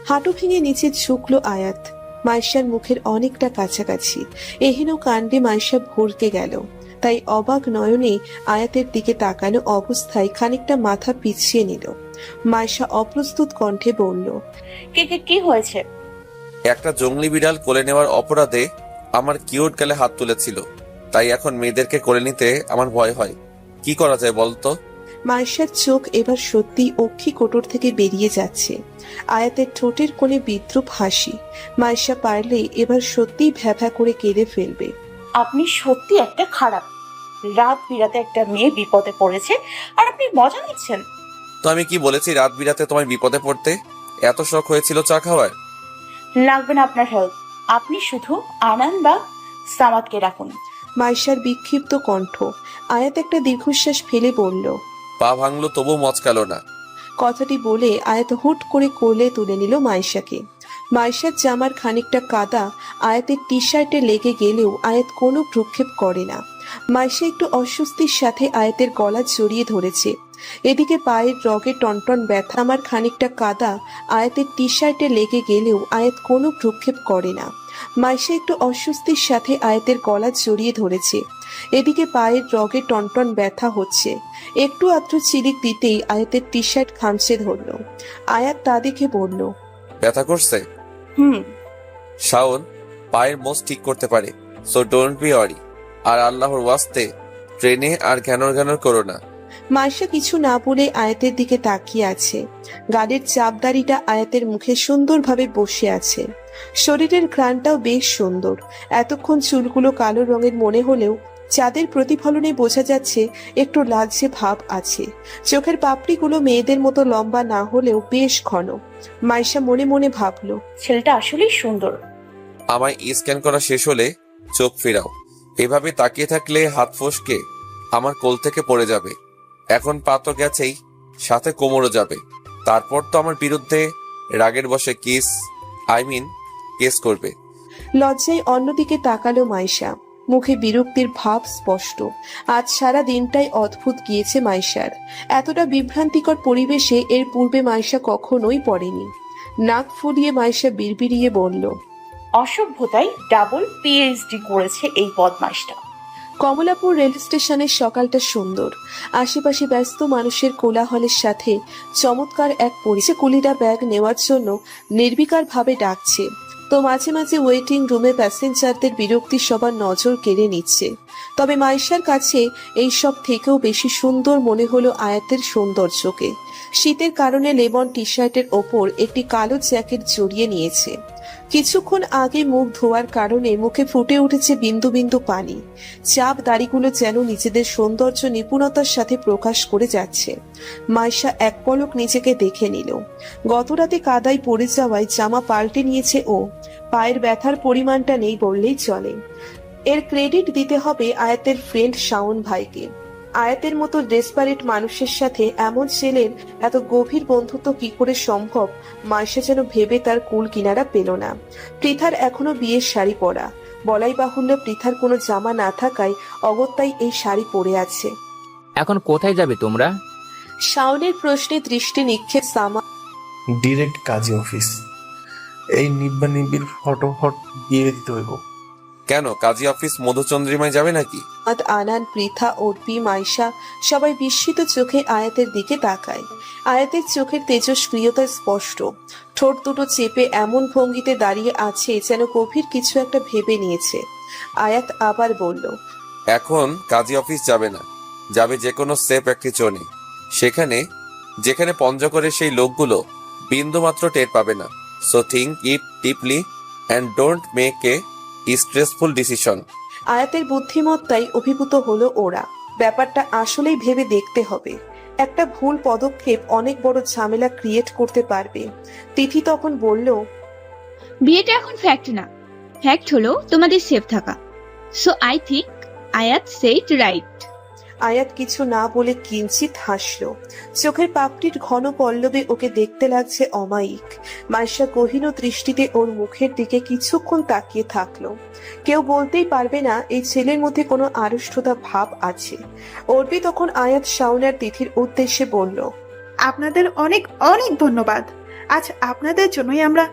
হাঁটু ভেঙে নিচে ঝুঁকলো আয়াত। মাইশার মুখের অনেকটা কাছাকাছি। এহেন কাণ্ডে মাইশা ভরকে গেল। তাই অবাক নয়নে আয়াতের দিকে তাকানো অবস্থায় খানিকটা মাথা পিছিয়ে নিল। মাইশা অপ্রস্তুত কণ্ঠে বলল, কি হয়েছে? একটা জংলি বিড়াল কোলে নেওয়ার অপরাধে আমার কিউট গালে হাত তুলেছিল, তাই এখন মেয়েদেরকে কোলে নিতে আমার ভয় হয়। কি করা যায় বলতো? মাইশার চোখ এবার সত্যি অক্ষি কোটর থেকে বেরিয়ে যাচ্ছে। আয়াতের ঠোঁটের কোণে বিদ্রুপ হাসি। মাইশা পারলে এবার সত্যিই ভ্যাভা করে কেঁদে ফেলবে। আপনি সত্যি একটা খারাপ। রাত বিরাতে একটা মেয়ে বিপদে পড়েছে আর আপনি মজা নিচ্ছেন। তো আমি কি বলেছি রাত বিরাতে তোমার বিপদে পড়তে? এত শখ হয়েছিল চা খাওয়ার? লাগবে না আপনার হেল্প। আপনি শুধু আনান বা সামাদকে রাখুন। মাইশার বিক্ষিপ্ত কণ্ঠ। আয়াত একটা দীর্ঘশ্বাস ফেলে বলল, পা ভাঙলো তবু মচকালো না। কথাটি বলে আয়াত হুট করে কোলে তুলে নিল মাইশাকে। মাইশার জামার খানিকটা কাদা আয়াতের টি শার্টে লেগে গেলেও আয়াত কোনো ভ্রুক্ষেপ করে না। মাইশা একটু অস্বস্তির সাথে আয়াতের গলা জড়িয়ে ধরেছে। এদিকে পায়ের রগে টনটন ব্যথা। আমার খানিকটা কাদা আয়াতের টি শার্টে লেগে গেলেও আয়াত কোনো ভ্রুক্ষেপ করে না। মাইশা একটু অস্বস্তির সাথে আয়াতের গলা জড়িয়ে ধরেছে। এদিকে পায়ের রগে টনটন ব্যথা হচ্ছে। একটু আধটু চিলিক দিতেই আয়াতের টি শার্ট খামচে ধরল। আয়াত তা দেখে বলল, ব্যথা করছে? শাওন পায়ের মোজ ঠিক করতে পারে, সো ডোন্ট বি ওয়ারি। আর আল্লাহর ওয়াস্তে ট্রেনে আর ঘ্যানর করো না। মাইশা কিছু না বলে আয়াতের দিকে তাকিয়ে আছে। গালের চাপদাড়িটা আয়াতের মুখে সুন্দরভাবে বসে আছে। শরীরের ঘ্রাণটাও বেশ সুন্দর। এতক্ষণ চুলগুলো কালো রঙের মনে হলেও চাঁদের প্রতিফলনে বোঝা যাচ্ছে একটু লালচে ভাব আছে। চোখের পাপড়িগুলো মেয়েদের মতো লম্বা না হলেও বেশ ঘন। মাইশা মনে মনে ভাবলো, ছেলেটা আসলেই সুন্দর। আমায় স্ক্যান করা শেষ হলে চোখ ফেরাও। এভাবে তাকিয়ে থাকলে হাত ফসকে আমার কোল থেকে পড়ে যাবে। এখন পা তো গেছেই, সাথে কোমরও যাবে। তারপর তো আমার বিরুদ্ধে রাগের বশে কেস করবে। লজ্জায় অন্যদিকে তাকালো মাইশা। মুখে বিরক্তির ভাব স্পষ্ট। আজ সারা দিনটাই অদ্ভুত গিয়েছে মাইশার। এতটা বিভ্রান্তিকর পরিবেশে এর পূর্বে মাইশা কখনোই পড়েনি। নাক ফুলিয়ে মাইশা বিড়বিড়িয়ে বলল, অসভ্যতায় ডাবল পিএইচডি করেছে এই বদমাশটা। কমলাপুর রেল স্টেশনের সকালটা সুন্দর। আশেপাশে ব্যস্ত মানুষের কোলাহলের সাথে চমৎকার এক পরিচয়। কুলিরা ব্যাগ নেওয়ার জন্য নির্বিকার ভাবে ডাকছে, তো মাঝে মাঝে ওয়েটিং রুমে প্যাসেঞ্জারদের বিরক্তি সবার নজর কেড়ে নিচ্ছে। তবে মাইশার কাছে এই সব থেকেও বেশি সুন্দর মনে হলো আয়াতের সৌন্দর্যকে। শীতের কারণে লেমন টি শার্টের ওপর একটি কালো জ্যাকেট জড়িয়ে নিয়েছে। কিছুক্ষণ আগে মুখ ধোয়ার কারণে মুখে ফুটে উঠেছে বিন্দু বিন্দু পানি। চাপ দাড়িগুলো যেন নিজেদের সৌন্দর্য নিপুণতার সাথে প্রকাশ করে যাচ্ছে। মাইশা এক পলক নিজেকে দেখে নিল। গতরাতে কাদায় পড়ে যাওয়ায় জামা পাল্টে নিয়েছে ও। পায়ের ব্যথার পরিমাণটা নেই বললেই চলে। এর ক্রেডিট দিতে হবে আয়াতের ফ্রেন্ড শাওন ভাইকে। আয়াতের মতো ডেসপারেট মানুষের সাথে এমন ছেলের এত গভীর বন্ধুত্ব কি করে সম্ভব, মাইশা যেন ভেবে তার কুল কিনারা পেল না। পৃথার এখনো বিয়ের শাড়ি পরা, বলাই বাহুল্য পৃথার কোনো জামা না থাকায় অগত্যাই এই শাড়ি পরে আছে। এখন কোথায় যাবে তোমরা? শাওনের প্রশ্নে দৃষ্টি নিক্ষেপ সামা ডিরেক্ট কাজী অফিস। এই নিব্বা নিবির ফটোফট দিয়ে দিতে হইব। কেন, কাজী অফিস মধুচন্দ্রিমায় যাবে নাকি? আনান, পৃথা, অর্পি, মাইশা সবাই বিস্মিত চোখে আয়াতের দিকে তাকায়। আয়াতের চোখের তেজস্ক্রিয়তা স্পষ্ট। ঠোঁট দুটো চেপে এমন ভঙ্গিতে দাঁড়িয়ে আছে যেন গভীর কিছু একটা ভেবে নিয়েছে। আয়াত আবার বলল, এখন কাজী অফিস যাবে না, যাবে যে কোনো সেফ একটি চনে, যেখানে পঞ্চগড়ের সেই লোকগুলো বিন্দুমাত্র টের পাবে না। So think it deeply and don't make a stressful decision. আয়াতের বুদ্ধিমত্তায় অভিভূত হলো ওরা। ব্যাপারটা আসলেই ভেবে দেখতে হবে। একটা ভুল পদক্ষেপ অনেক বড় ঝামেলা ক্রিয়েট করতে পারবে। তিথি তখন বলল, বিয়েটা এখন ফ্যাক্ট না, ফ্যাক্ট হলো তোমাদের সেফ থাকা। সো আই থিংক আয়াত সেড রাইট। আয়াত কিছু না বলে কিঞ্চিত হাসল। চোখের পাপড়ির ঘন পল্লবে ওকে দেখতে লাগছে অমায়িক। মাইশা গহীন দৃষ্টিতে ওর মুখের দিকে কিছুক্ষণ তাকিয়ে থাকলো। কেউ বলতেই পারবে না এই ছেলের মধ্যে কোনো আড়ষ্টতা ভাব আছে। অর্পি তখন আয়াত, শাওন আর তিথির উদ্দেশ্যে বলল, আপনাদের অনেক অনেক ধন্যবাদ। আজ আপনাদের জন্যই আমরা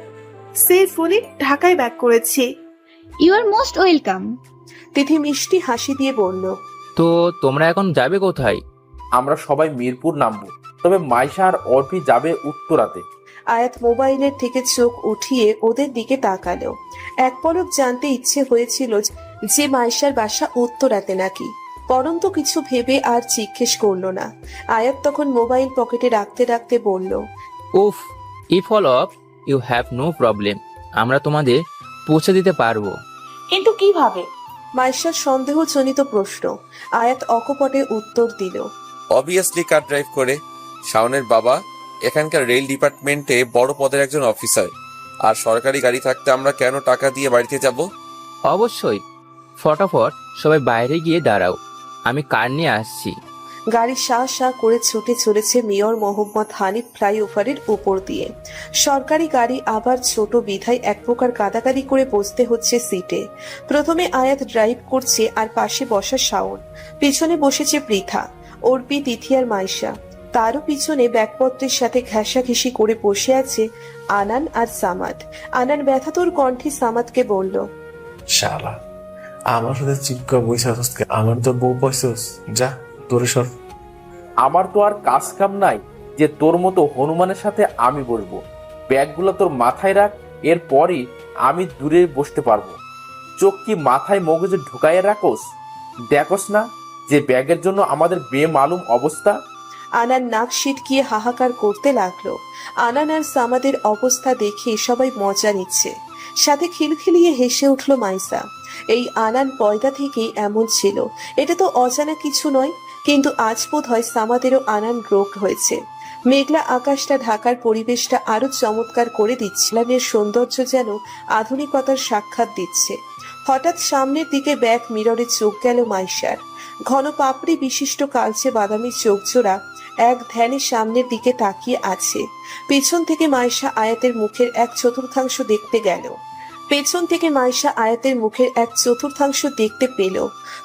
সেফুলি ঢাকায় ব্যাক করেছি। You are most welcome. Tithi মিষ্টি হাসি দিয়ে বলল, তো তোমরা এখন যাবে কোথায়? আমরা সবাই মিরপুর নামবো, তবে মাইশা আর অর্পি যাবে উত্তরাতে। আয়াত মোবাইলের থেকে চোখ উঠিয়ে ওদের দিকে তাকালো। এক পলক জানতে ইচ্ছে হয়েছিল যে মাইশার বাসা উত্তরাতে নাকি, পরন্তু কিছু ভেবে আর জিজ্ঞেস করলো না। আয়াত তখন মোবাইল পকেটে রাখতে রাখতে বলল, উফ, if all of you have no problem, আমরা তোমাদের পৌঁছে দিতে পারবো। কিন্তু কিভাবে? মাইশার সন্দেহজনিত প্রশ্ন। আয়াত অকপটে উত্তর দিল, অবভিয়াসলি কার ড্রাইভ করে। শাওনের বাবা এখানকার রেল ডিপার্টমেন্টে বড় পদের একজন অফিসার, আর সরকারি গাড়ি থাকতে আমরা কেন টাকা দিয়ে বাড়িতে যাব? অবশ্যই, ফটাফট সবাই বাইরে গিয়ে দাঁড়াও, আমি কার নিয়ে আসছি। গাড়ি শা শা করে ছুটে চলেছে মেয়র মোহাম্মদ হানিফ ফ্লাইওভারের উপর দিয়ে। সরকারি গাড়ি আবার ছোট বিধায় এক প্রকার কাদাকাদি করে বসতে হচ্ছে সিটে। প্রথমে আয়াত ড্রাইভ করছে আর পাশে বসা শাওন, পিছনে বসেছে পৃথা, অর্পি, তিথি আর মাইশা। তারও পিছনে ব্যাগপত্রের সাথে ঘেঁষাঘেঁষি করে বসে আছে আনান আর সামাদ। আনান ব্যথাতুর কণ্ঠে সামাদকে বলল, শালা, আমার সাথে চিপকা বইসা আমার তো বউ পয়সস, যা তোরে সর। আমার তো আর কাজ কাম নাই যে তোর মতো হনুমানের সাথে আমি বসবো। ব্যাগগুলো তোর মাথায় রাখ, এরপরই আমি দূরে বসতে পারবো। চোখ কি মাথায় মগজে ঢুকাইয়া রাখোস? দেখোস না যে ব্যাগের জন্য আমাদের বেমালুম অবস্থা? আনান নাক সিটকিয়ে হাহাকার করতে লাগলো। আনান আর সামাদের অবস্থা দেখে সবাই মজা নিচ্ছে, সাথে খিলখিলিয়ে হেসে উঠল মাইসা। এই আনান পয়দা থেকেই এমন ছিল, এটা তো অজানা কিছু নয়। কিন্তু আজ বোধ হয় সামাদেরও আনান রোগ হয়েছে। মেঘলা আকাশটা ঢাকার পরিবেশটা আরো চমৎকার করে দিচ্ছে। লানের সৌন্দর্য যেন আধুনিকতার সাক্ষাৎ দিচ্ছে। হঠাৎ সামনের দিকে ব্যাক মিররে চোখ গেল মাইশার। ঘন পাপড়ি বিশিষ্ট কালচে বাদামি চোখজোড়া এক ধ্যানে সামনের দিকে তাকিয়ে আছে। পেছন থেকে মাইশা আয়াতের মুখের এক চতুর্থাংশ দেখতে গেল। পেছন থেকে মাইশা আয়াতের মুখের এক চতুর্থাংশ দেখতে পেল,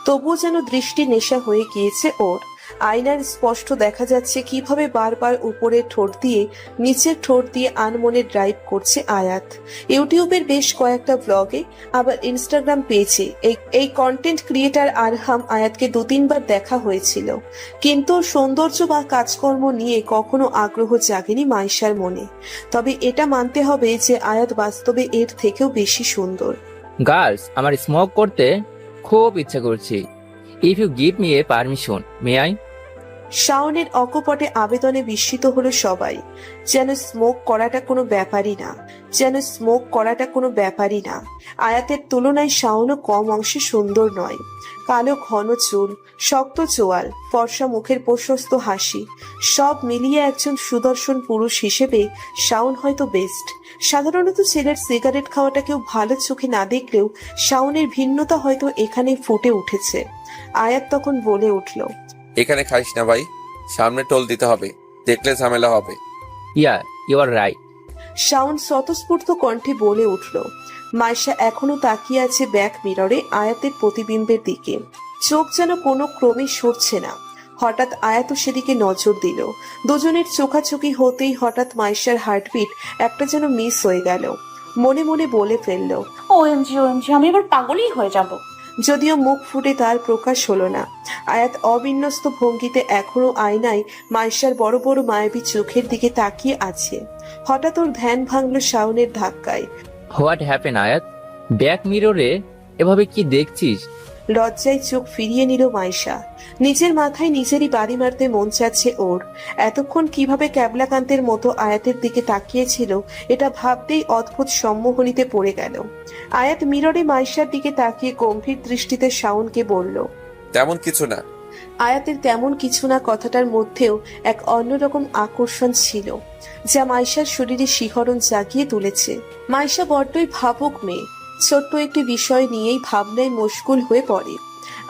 তবুও যেন দৃষ্টি নেশা হয়ে গিয়েছে ওর। আয়নার স্পষ্ট দেখা যাচ্ছে কিভাবে বারবার উপরের ঠোঁট দিয়ে নিচের ঠোঁট দিয়ে আনমনে ড্রাইভ করছে আয়াত। ইউটিউবের বেশ কয়েকটা ব্লগে আবার ইনস্টাগ্রাম পেজে এই কন্টেন্ট ক্রিয়েটার আরহাম আয়াতকে 2-3 বার দেখা হয়েছিল, কিন্তু সৌন্দর্য বা কাজকর্ম নিয়ে কখনো আগ্রহ জাগেনি মাইশার মনে। তবে এটা মানতে হবে যে আয়াত বাস্তবে এর থেকেও বেশি সুন্দর। গার্লস, আমার স্মোক করতে খুব ইচ্ছা করছে। If you give me a permission, may I? শাওনের অকপটে আবেদনে বিস্মিত হলো সবাই। যেন স্মোক করাটা কোনো ব্যাপারই না। আয়াতের তুলনায় শাওনও কম অংশে সুন্দর নয়। কালো ঘন চুল, শক্ত চোয়াল, ফর্সা মুখের প্রশস্ত হাসি, সব মিলিয়ে একজন সুদর্শন পুরুষ হিসেবে শাওন হয়তো বেস্ট। সাধারণত ছেলের সিগারেট খাওয়াটা কেউ ভালো চোখে না দেখলেও শাওনের ভিন্নতা হয়তো এখানে ফুটে উঠেছে। আয়াত তখন বলে উঠল, এখানে খাইস না ভাই, সামনে টোল দিতে হবে, দেখলে ঝামেলা হবে। Yeah you are right. Shaon স্বতঃস্ফূর্ত কণ্ঠে বলে উঠল। মাইশা এখনো তাকিয়ে আছে ব্যাক মিররে আয়াতের প্রতিবিম্বের দিকে, চোখ যেন কোনো ক্রমে সরছে না। হঠাৎ আয়াতও সেদিকে নজর দিল। দুজনের চোখাচোখি হতেই হঠাৎ মাইশার হার্টবিট একটা যেন মিস হয়ে গেল। মনে মনে বলে ফেলল, ওএমজি ওএমজি, আমি এবার পাগলই হয়ে যাব। যদিও মুখ ফুটে তার প্রকাশ হলো না। আয়াত অবিন্যস্ত ভঙ্গিতে এখনো আয়নায় মাইশার বড় বড় মায়াবী চোখের দিকে তাকিয়ে আছে। হঠাৎ ওর ধ্যান ভাঙল শাওনের ধাক্কায়। হোয়াট হ্যাপেন আয়াত? ব্যাক মিররে এভাবে কি দেখছিস? লজ্জায় চোখ ফিরিয়ে নিল মাইশা। নিজের মাথায় নিজেরই বাড়ি মারতে মন চাচ্ছে ওর। এতক্ষণ কিভাবে ক্যাবলাকান্তের মতো আয়াতের দিকে তাকিয়েছিল এটা ভাবতেই অদ্ভুত সম্মোহনীতে পড়ে গেল। আয়াত মিররে মাইশার দিকে তাকিয়ে গম্ভীর দৃষ্টিতে শাওনকে বলল, তেমন কিছু না। আয়াতের তেমন কিছু না কথাটার মধ্যেও এক অন্যরকম আকর্ষণ ছিল যা মাইশার শরীরে শিহরণ জাগিয়ে তুলেছে। মাইশা বড্ডই ভাবুক মেয়ে, ছোট্ট একটি বিষয় নিয়েই ভাবনায় মশগুল হয়ে পড়ে।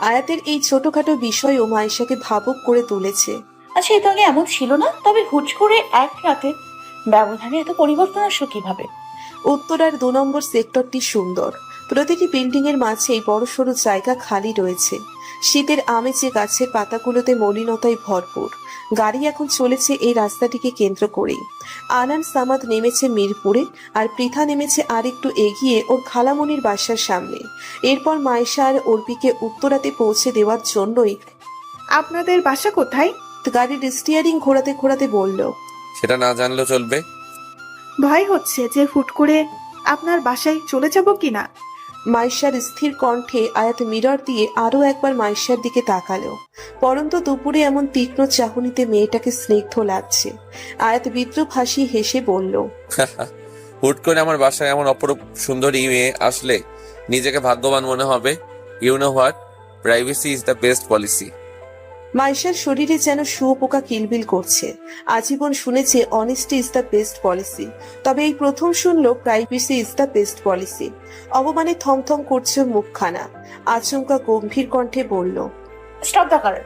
আয়াতের এই ছোটখাটো বিষয়ও মাইশাকে ভাবুক করে তুলেছে। আচ্ছা, এটা আগে এমন ছিল না, তবে হুট করে এক রাতে ব্যবধানে এত পরিবর্তন আসলো কিভাবে? উত্তরার 2 নম্বর সেক্টরটি সুন্দর। প্রতিটি বিল্ডিং এর মাঝেই বড় সড়ো জায়গা খালি রয়েছে। শীতের আমেজে গাছের পাতাগুলোতে মলিনতায় ভরপুর। গাড়ি এখন চলেছে এই রাস্তাটিকে কেন্দ্র করেই। আনান সামাদ নেমেছে মিরপুরে, আর পৃথা নেমেছে আর একটু এগিয়ে ওর খালামনির বাসার সামনে। এরপর মাইশা আর অর্পিকে উত্তরাতে পৌঁছে দেওয়ার জন্যই আপনাদের বাসা কোথায়? গাড়ির স্টিয়ারিং ঘোরাতে ঘোরাতে বলল, সেটা না জানলেও চলবে। ভয় হচ্ছে যে হুট করে আপনার বাসায় চলে যাব কিনা। মাইশার স্থির কণ্ঠে আয়াত মিরর দিয়ে আরো একবার মাইশার দিকে তাকালো। পরন্ত দুপুরে এমন তীক্ষ্ণ চাহনিতে মেয়েটাকে স্নিগ্ধ লাগছে। আয়াত বিদ্রুপ হাসি হেসে বলল, হুট করে আমার বাসায় এমন অপরূপ সুন্দরী মেয়ে আসলে নিজেকে ভাগ্যবান মনে হবে। You know what, privacy is the best policy. মাইশার শরীরে যেন শুয়োপোকা কিলবিল করছে। আজীবন শুনেছে honesty is the best policy, তবে এই প্রথম শুনলো privacy is the best policy. অবমানে থমথম করছে ওর মুখখানা। আচমকা গম্ভীর কণ্ঠে বলল, স্টপ দ্য কার।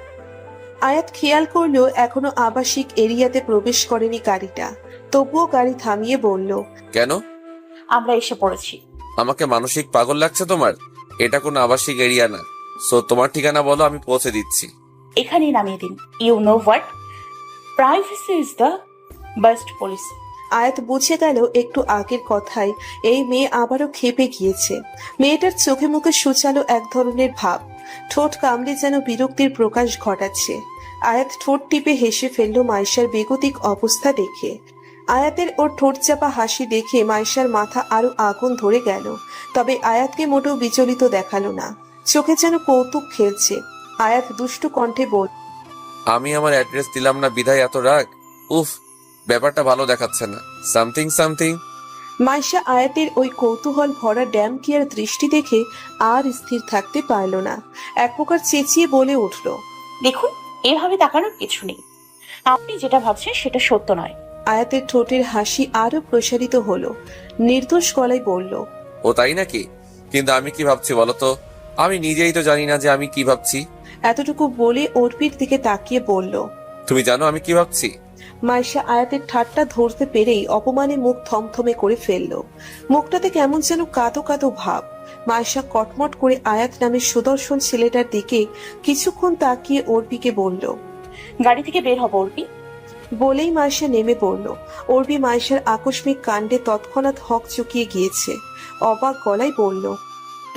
আয়াত খেয়াল করলো এখনো আবাসিক এরিয়াতে প্রবেশ করেনি গাড়িটা, তবুও গাড়ি থামিয়ে বলল, কেন? আমরা এসে পড়েছি। আমাকে মানসিক পাগল লাগছে তোমার? এটা কোনো আবাসিক এরিয়া না। সো তোমার ঠিকানা বলো, আমি পৌঁছে দিচ্ছি। এখানেই নামিয়ে দিন। You know what, privacy is the best policy. Ayat বুঝে গেল একটু আগের কথায় এই মেয়ে আবারও ক্ষেপে গিয়েছে। মেয়েটার চোখে মুখে সুচালো এক ধরনের ভাব, ঠোঁট কামড়ে যেন বিরক্তির প্রকাশ ঘটাচ্ছে। আয়াত ঠোঁট টিপে হেসে ফেলল মাইশার বেগতিক অবস্থা দেখে। আয়াতের ওর ঠোঁট চাপা হাসি দেখে মাইশার মাথা আরো আগুন ধরে গেল, তবে আয়াতকে মোটেও বিচলিত দেখালো না। চোখে যেন কৌতুক খেলছে। আয়াত দুষ্টু কণ্ঠে বল, আমি আমার অ্যাড্রেস দিলাম না বিধায় এত রাগ? উফ, ব্যাপারটা ভালো দেখাচ্ছে না। Something something. মাইশা আয়াতের ওই কৌতূহল ভরা ড্যাম কিয়ার দৃষ্টি দেখে আর স্থির থাকতে পারল না। এক প্রকার চেঁচিয়ে বলে উঠল, দেখুন, এভাবে তাকানোর কিছু নেই। আপনি যেটা ভাবছেন সেটা সত্য নয়। আয়াতের ঠোঁটের হাসি আরো প্রসারিত হলো। নির্দোষ গলায় বলল, ও তাই নাকি? কিন্তু আমি কি ভাবছি বলো তো? আমি নিজেই তো জানি না যে আমি কি ভাবছি। এতটুকু বলে অর্পির দিকে তাকিয়ে বলল, তুমি জানো আমি কি ভাবছি? মাইশা আয়াতের ঠাট্টা ধরতে পেরেই অপমানে মুখ থমথমে করে ফেলল। মুখটাতে কেমন যেন কাঁদো কাঁদো ভাব। মাইশা কটমট করে আয়াত নামের সুদর্শন ছেলেটার দিকে কিছুক্ষণ তাকিয়ে অর্পিকে বলল, গাড়ি থেকে বের হবো অর্পি। বলেই মাইশা নেমে পড়ল। অর্পি মাইশার আকস্মিক কাণ্ডে তৎক্ষণাৎ হক চুকিয়ে গিয়েছে। অবাক গলায় বলল,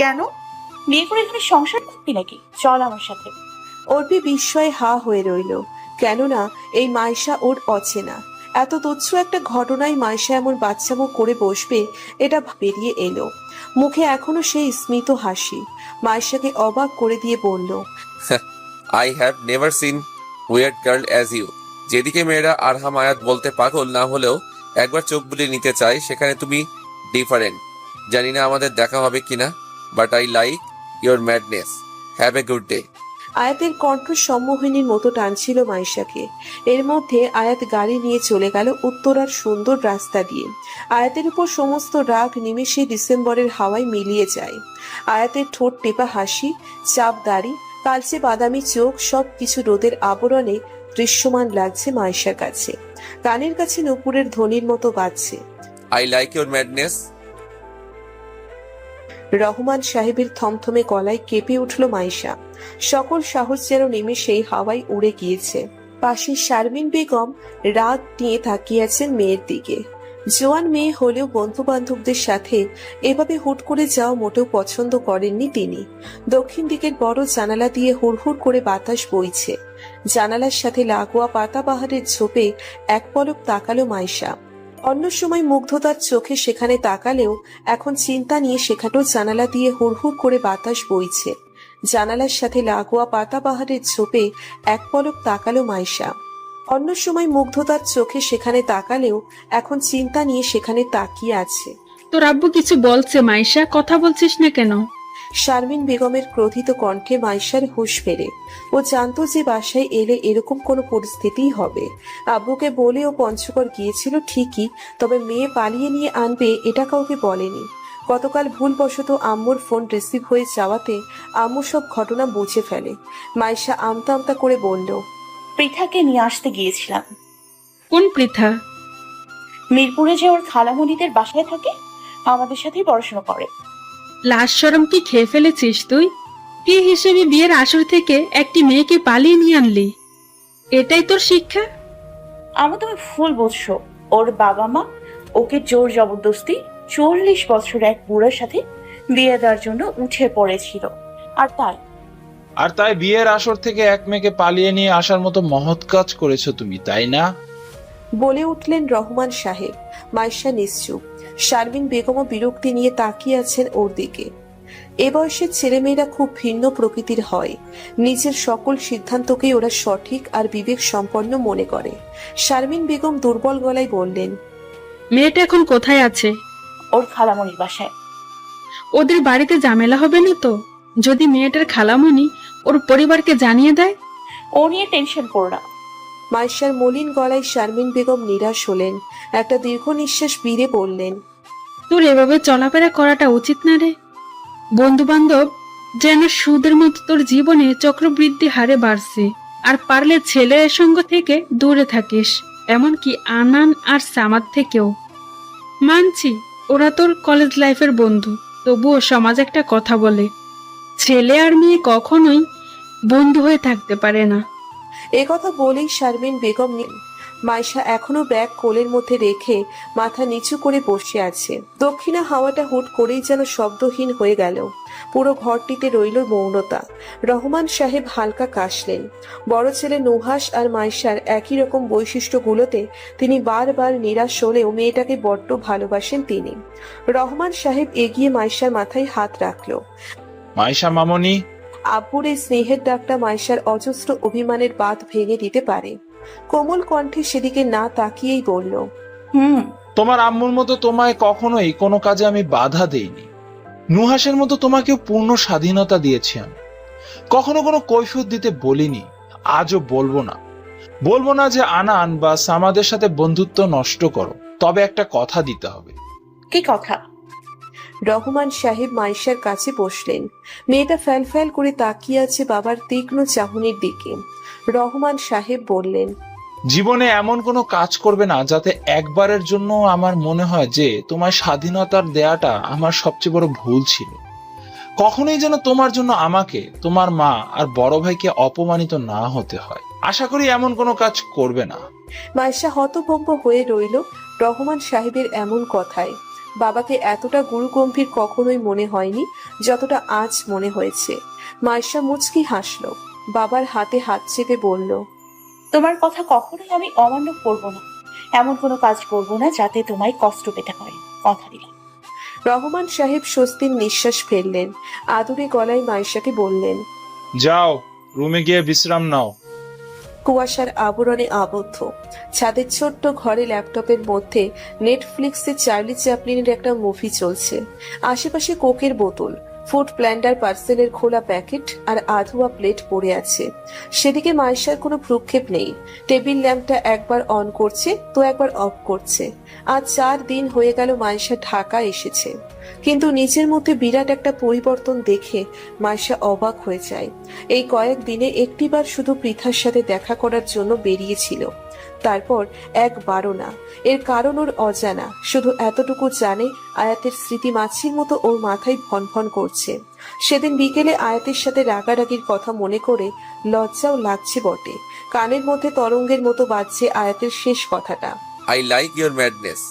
কেন? বিয়ে করে এখানে সংসার করবি নাকি? চল আমার সাথে। অর্পি বিস্ময়ে হা হয়ে রইল, কেননা এই মাইশা ওর অচেনা। এত তুচ্ছ একটা ঘটনায় মাইশা এমন বাচ্চামো করে বসবে এটা বেরিয়ে এলো। মুখে এখনো সেই স্মিত হাসি। মাইশাকে অবাক করে দিয়ে বলল, I have never seen weird girl as you. যেদিকে মেয়েরা আরহাম আয়াত বলতে পাগল না হলেও একবার চোখ বুলিয়ে নিতে চায়, সেখানে তুমি ডিফারেন্ট। জানি না আমাদের দেখা হবে কিনা, but I like your madness. Have a good day. আয়াতের কণ্ঠ সম্মোহিনীর মতো টানছিল মাইশাকে। এর মধ্যে আয়াত গাড়ি নিয়ে চলে গেল উত্তরার সুন্দর রাস্তা দিয়ে। আয়াতের উপর সমস্ত রাগ নিমেষে ডিসেম্বরের হাওয়ায় মিলিয়ে যায়। আয়াতের ঠোঁট টেপা হাসি, চাপ দাড়ি, কালচে বাদামি চোখ সবকিছু রোদের আবরণে দৃশ্যমান লাগছে মাইশার কাছে। কানের কাছে নূপুরের ধ্বনির মতো বাজছে। I like your madness. Rahman সাহেবের থমথমে গলায় কেঁপে উঠল মাইশা। সকল সাহস যেন নিমেষেই হাওয়ায় উড়ে গিয়েছে। পাশে শারমিন বেগম রাগ নিয়ে তাকিয়ে আছেন মেয়ের দিকে। জোয়ান মেয়ে হলেও বন্ধু বান্ধবদের সাথে এভাবে হুট করে যাওয়া মোটেও পছন্দ করেননি তিনি। দক্ষিণ দিকের বড় জানালা দিয়ে হুড়হুড় করে বাতাস বইছে। জানালার সাথে লাগোয়া পাতাবাহারের ঝোপে এক পলক তাকালো মাইশা। অন্য সময় মুগ্ধতার চোখে সেখানে তাকালেও এখন চিন্তা নিয়ে সেখানেও জানালা দিয়ে হুড়হুড় করে বাতাস বইছে। জানালার সাথে লাগোয়া পাতাবাহারের ঝোপে এক পলক তাকালো মাইশা। অন্য সময় মুগ্ধতার চোখে সেখানে তাকালেও এখন চিন্তা নিয়ে সেখানে তাকিয়ে আছে। তোর আব্বু কিছু বলছে মাইশা, কথা বলছিস না কেন? শারমিন বেগমের ক্রোধিত কণ্ঠে মাইশার হুঁশ ফেরে। ও জানতো যে বাসায় এলে এরকম কোনো পরিস্থিতিই হবে। আব্বুকে বলে ও পঞ্চগড় গিয়েছিল ঠিকই, তবে মেয়ে পালিয়ে নিয়ে আনবে এটা কাউকে বলেনি। গতকাল ভুলবশত আম্মুর ফোন রিসিভ হয়ে যাওয়াতে আম্মু সব ঘটনা বুঝে ফেলে। মাইশা আমতা আমতা করে বলল, পৃথাকে নিয়ে আসতে গিয়েছিলাম। কোন পৃথা? মিরপুরে যে ওর খালামণিদের বাসায় থাকে, আমাদের সাথেই পড়াশোনা করে। লাশ শরম কি খেয়ে ফেলেছিস তুই? কি হিসেবে বিয়ের আসর থেকে একটি মেয়েকে পালিয়ে নিয়ে আনলি? এটাই তোর শিক্ষা? আমার তুমি ফুল বুঝছো। ওর বাবা মা ওকে জোর জবরদস্তি 40 বছর এক বুড়ার সাথে বিয়ে দেওয়ার জন্য উঠে পড়েছিল। আর তাই বিয়ের আসর থেকে এক মেয়েকে পালিয়ে নিয়ে আসার মতো মহৎ কাজ করেছো তুমি, তাই না? বলে উঠলেন রহমান সাহেব। মাইশা নিশ্চুপ। শারমিন বেগমও বিরক্তি নিয়ে তাকিয়ে আছেন ওর দিকে। এ বয়সের ছেলেমেয়েরা খুব ভিন্ন প্রকৃতির হয়। নিজের সকল সিদ্ধান্তকেই ওরা সঠিক আর বিবেক সম্পন্ন মনে করে। শারমিন বেগম দুর্বল গলায় বললেন, মেয়েটা এখন কোথায় আছে? ওর খালামণির বাসায়। ওদের বাড়িতে ঝামেলা হবে না তো যদি মেয়েটার খালামণি ওর পরিবারকে জানিয়ে দেয়? ও নিয়ে টেনশন করো না। মাইশার মলিন গলায় শারমিন বেগম নিরাশ হলেন। একটা দীর্ঘ নিঃশ্বাস বিড়ে বললেন, তোর এভাবে চলাফেরা করাটা উচিত না রে। বন্ধু বান্ধব যেন সুদের মতো তোর জীবনে চক্রবৃদ্ধি হারে বাড়ছে। আর পারলে ছেলের সঙ্গ থেকে দূরে থাকিস, এমনকি আনান আর সামাদ থেকেও। মানছি ওরা তোর কলেজ লাইফের বন্ধু, তবুও সমাজ একটা কথা বলে, ছেলে আর মেয়ে কখনোই বন্ধু হয়ে থাকতে পারে না। এ কথা বলেই শারমিন বেগম মাইশা এখনো ব্যাগ কোলের মধ্যে রেখে মাথা নিচু করে বসে আছে। দক্ষিণা হাওয়াটা হুট করেই যেন শব্দহীন হয়ে গেল। পুরো ঘরটিতে রইল মৌনতা। রহমান সাহেব হালকা কাশলেন। বড় ছেলে নুহাস আর মাইশার একই রকম বৈশিষ্ট্যগুলোতে তিনি বারবার নিরাশ হলেও মেয়েটাকে বড্ড ভালোবাসেন তিনি। রহমান সাহেব এগিয়ে মাইশার মাথায় হাত রাখল। মাইশা মামনি। আব্বুর এই স্নেহের ডাকটা মাইশার অজস্র অভিমানের বাঁধ ভেঙে দিতে পারে। কোমল কণ্ঠে সেদিকে না তাকিয়েই বলল, তোমার আম্মুর মতো তোমায় কখনোই কোনো কাজে আমি বাধা দেইনি। নুহাসের মতো তোমাকেও পূর্ণ স্বাধীনতা দিয়েছি আমি। কখনো কোনো কৈফিয়ত দিতে বলিনি, আজও বলবো না যে আনান বা সামাদের সাথে বন্ধুত্ব নষ্ট করো। তবে একটা কথা দিতে হবে। কি কথা? রহমান সাহেব মাইশার কাছে বসলেন। মেয়েটা ফ্যাল ফ্যাল করে তাকিয়ে আছে বাবার তীক্ষ্ণ চাহনির দিকে। রহমান সাহেব বললেন, জীবনে এমন কোনো কাজ করবে না যাতে একবারের জন্য আমার মনে হয় যে তোমার স্বাধীনতার দেয়াটা আমার সবচেয়ে বড় ভুল ছিল। কখনোই যেন তোমার জন্য আমাকে, তোমার মা আর বড় ভাইকে অপমানিত না হতে হয়। আশা করি এমন কোনো কাজ করবে না। মাইশা হতভম্ব হয়ে রইল রহমান সাহেবের এমন কথায়। বাবাকে এতটা গুরুগম্ভীর কখনোই মনে হয়নি যতটা আজ মনে হয়েছে। মাইশা মুচকি হাসল। বাবার হাতে হাত চেপে বলল, তোমার কথা কখনোই আমি অমান্য করব না। এমন কোনো কাজ করব না যাতে তোমায় কষ্ট পেতে হয়, কথা দিলাম। রহমান সাহেব স্বস্তির নিঃশ্বাস ফেললেন। আদুরে গলায় মাইশাকে বললেন, যাও রুমে গিয়ে বিশ্রাম নাও। কুয়াশার আবরণে আবদ্ধ। ছাদের ছোট্ট ঘরে ল্যাপটপের মধ্যে নেটফ্লিক্সে চার্লি চ্যাপলিনের একটা মুভি চলছে। আশেপাশে কোকের বোতল, ফুড প্ল্যান্ডার পার্সেলের খোলা প্যাকেট আর আধোয়া প্লেট পড়ে আছে। সেদিকে মাইশার কোনো ভ্রুক্ষেপ নেই। টেবিল ল্যাম্পটা একবার অন করছে তো একবার অফ করছে। আজ 4 দিন হয়ে গেল মাইশা ঢাকা এসেছে, কিন্তু নিজের মধ্যে বিরাট একটা পরিবর্তন দেখে মাইশা অবাক হয়ে যায়। এই কয়েকদিনে একটিবার শুধু পৃথার সাথে দেখা করার জন্য বেরিয়েছিল, তারপর একবারও না। এর কারণ ওর অজানা, শুধু এতটুকু জানে আয়াতের স্মৃতি মাছির মতো ওর মাথায় ভনভন করছে। সেদিন বিকেলে আয়াতের সাথে রাগারাগির কথা মনে করে লজ্জাও লাগছে বটে। কানের মধ্যে তরঙ্গের মতো বাজছে আয়াতের শেষ কথাটা, আই লাইক ইউর ম্যাডনেস।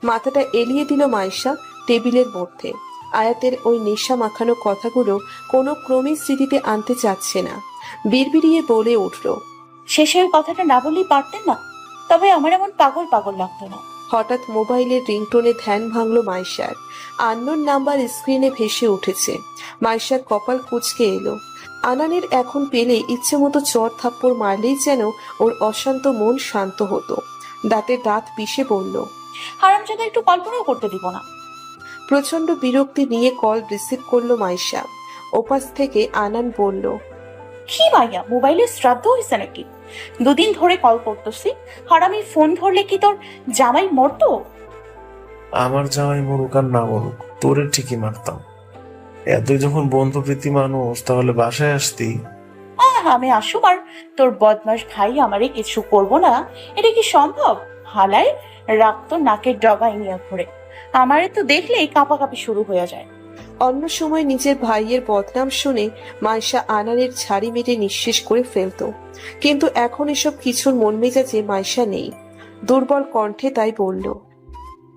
মাথাটা এলিয়ে দিল মাইশা টেবিলের মধ্যে। আয়াতের ওই নেশা মাখানো কথাগুলো কোনো ক্রমে স্মৃতিতে আনতে চাচ্ছে না। বিড়বিড়িয়ে বলে উঠল, শেষে ওই কথাটা না বললেই পারতেন না, তবে আমার এমন পাগল পাগল লাগতো না। হঠাৎ মোবাইলের রিংটোনে ধ্যান ভাঙলো মাইশার। আননোন নাম্বার স্ক্রিনে ভেসে উঠেছে। মাইশার কপাল কুঁচকে এলো। আনানের এখন পেলে ইচ্ছে মতো চর থাপ্পড় মারলেই যেন ওর অশান্ত মন শান্ত হতো। দাঁতে দাঁত পিষে বলল, হারামজাদা একটু কল্পনাও করতে দিব না। প্রচন্ড বিরক্তি নিয়ে কল রিসিভ করলো মাইশা। ওপাশ থেকে আনান বলল, কি মাইয়া, মোবাইলে শ্রাদ্ধ হয়েছে নাকি? 2 দিন ধরে কল করতেছি, হারামি ফোন ধরলে কি তোর জামাই মরতো? আমার জামাই মরুক আর না মরুক, তোরে ঠিকই মারতাম। এতই যখন বন্ধুপ্রীতি মানুষ, তাহলে বাসায় আসতি। আমি আসুক আর তোর বদমাস ভাই আমারে কিছু করবো না, এটা কি সম্ভব? হালায় রাখতো নাকের ডগায় নিয়ে ঘুরে, আমারে তো দেখলেই কাঁপাকাঁপি শুরু হয়ে যায়। অন্য সময় নিজের ভাইয়ের বদনাম শুনে মাইশা আনানের ছাড়ি মেরে নিঃশেষ করে ফেলতো, কিন্তু এখন এসব কিছুর মন মেজাজে মাইশা নেই। দুর্বল কণ্ঠে তাই বলল,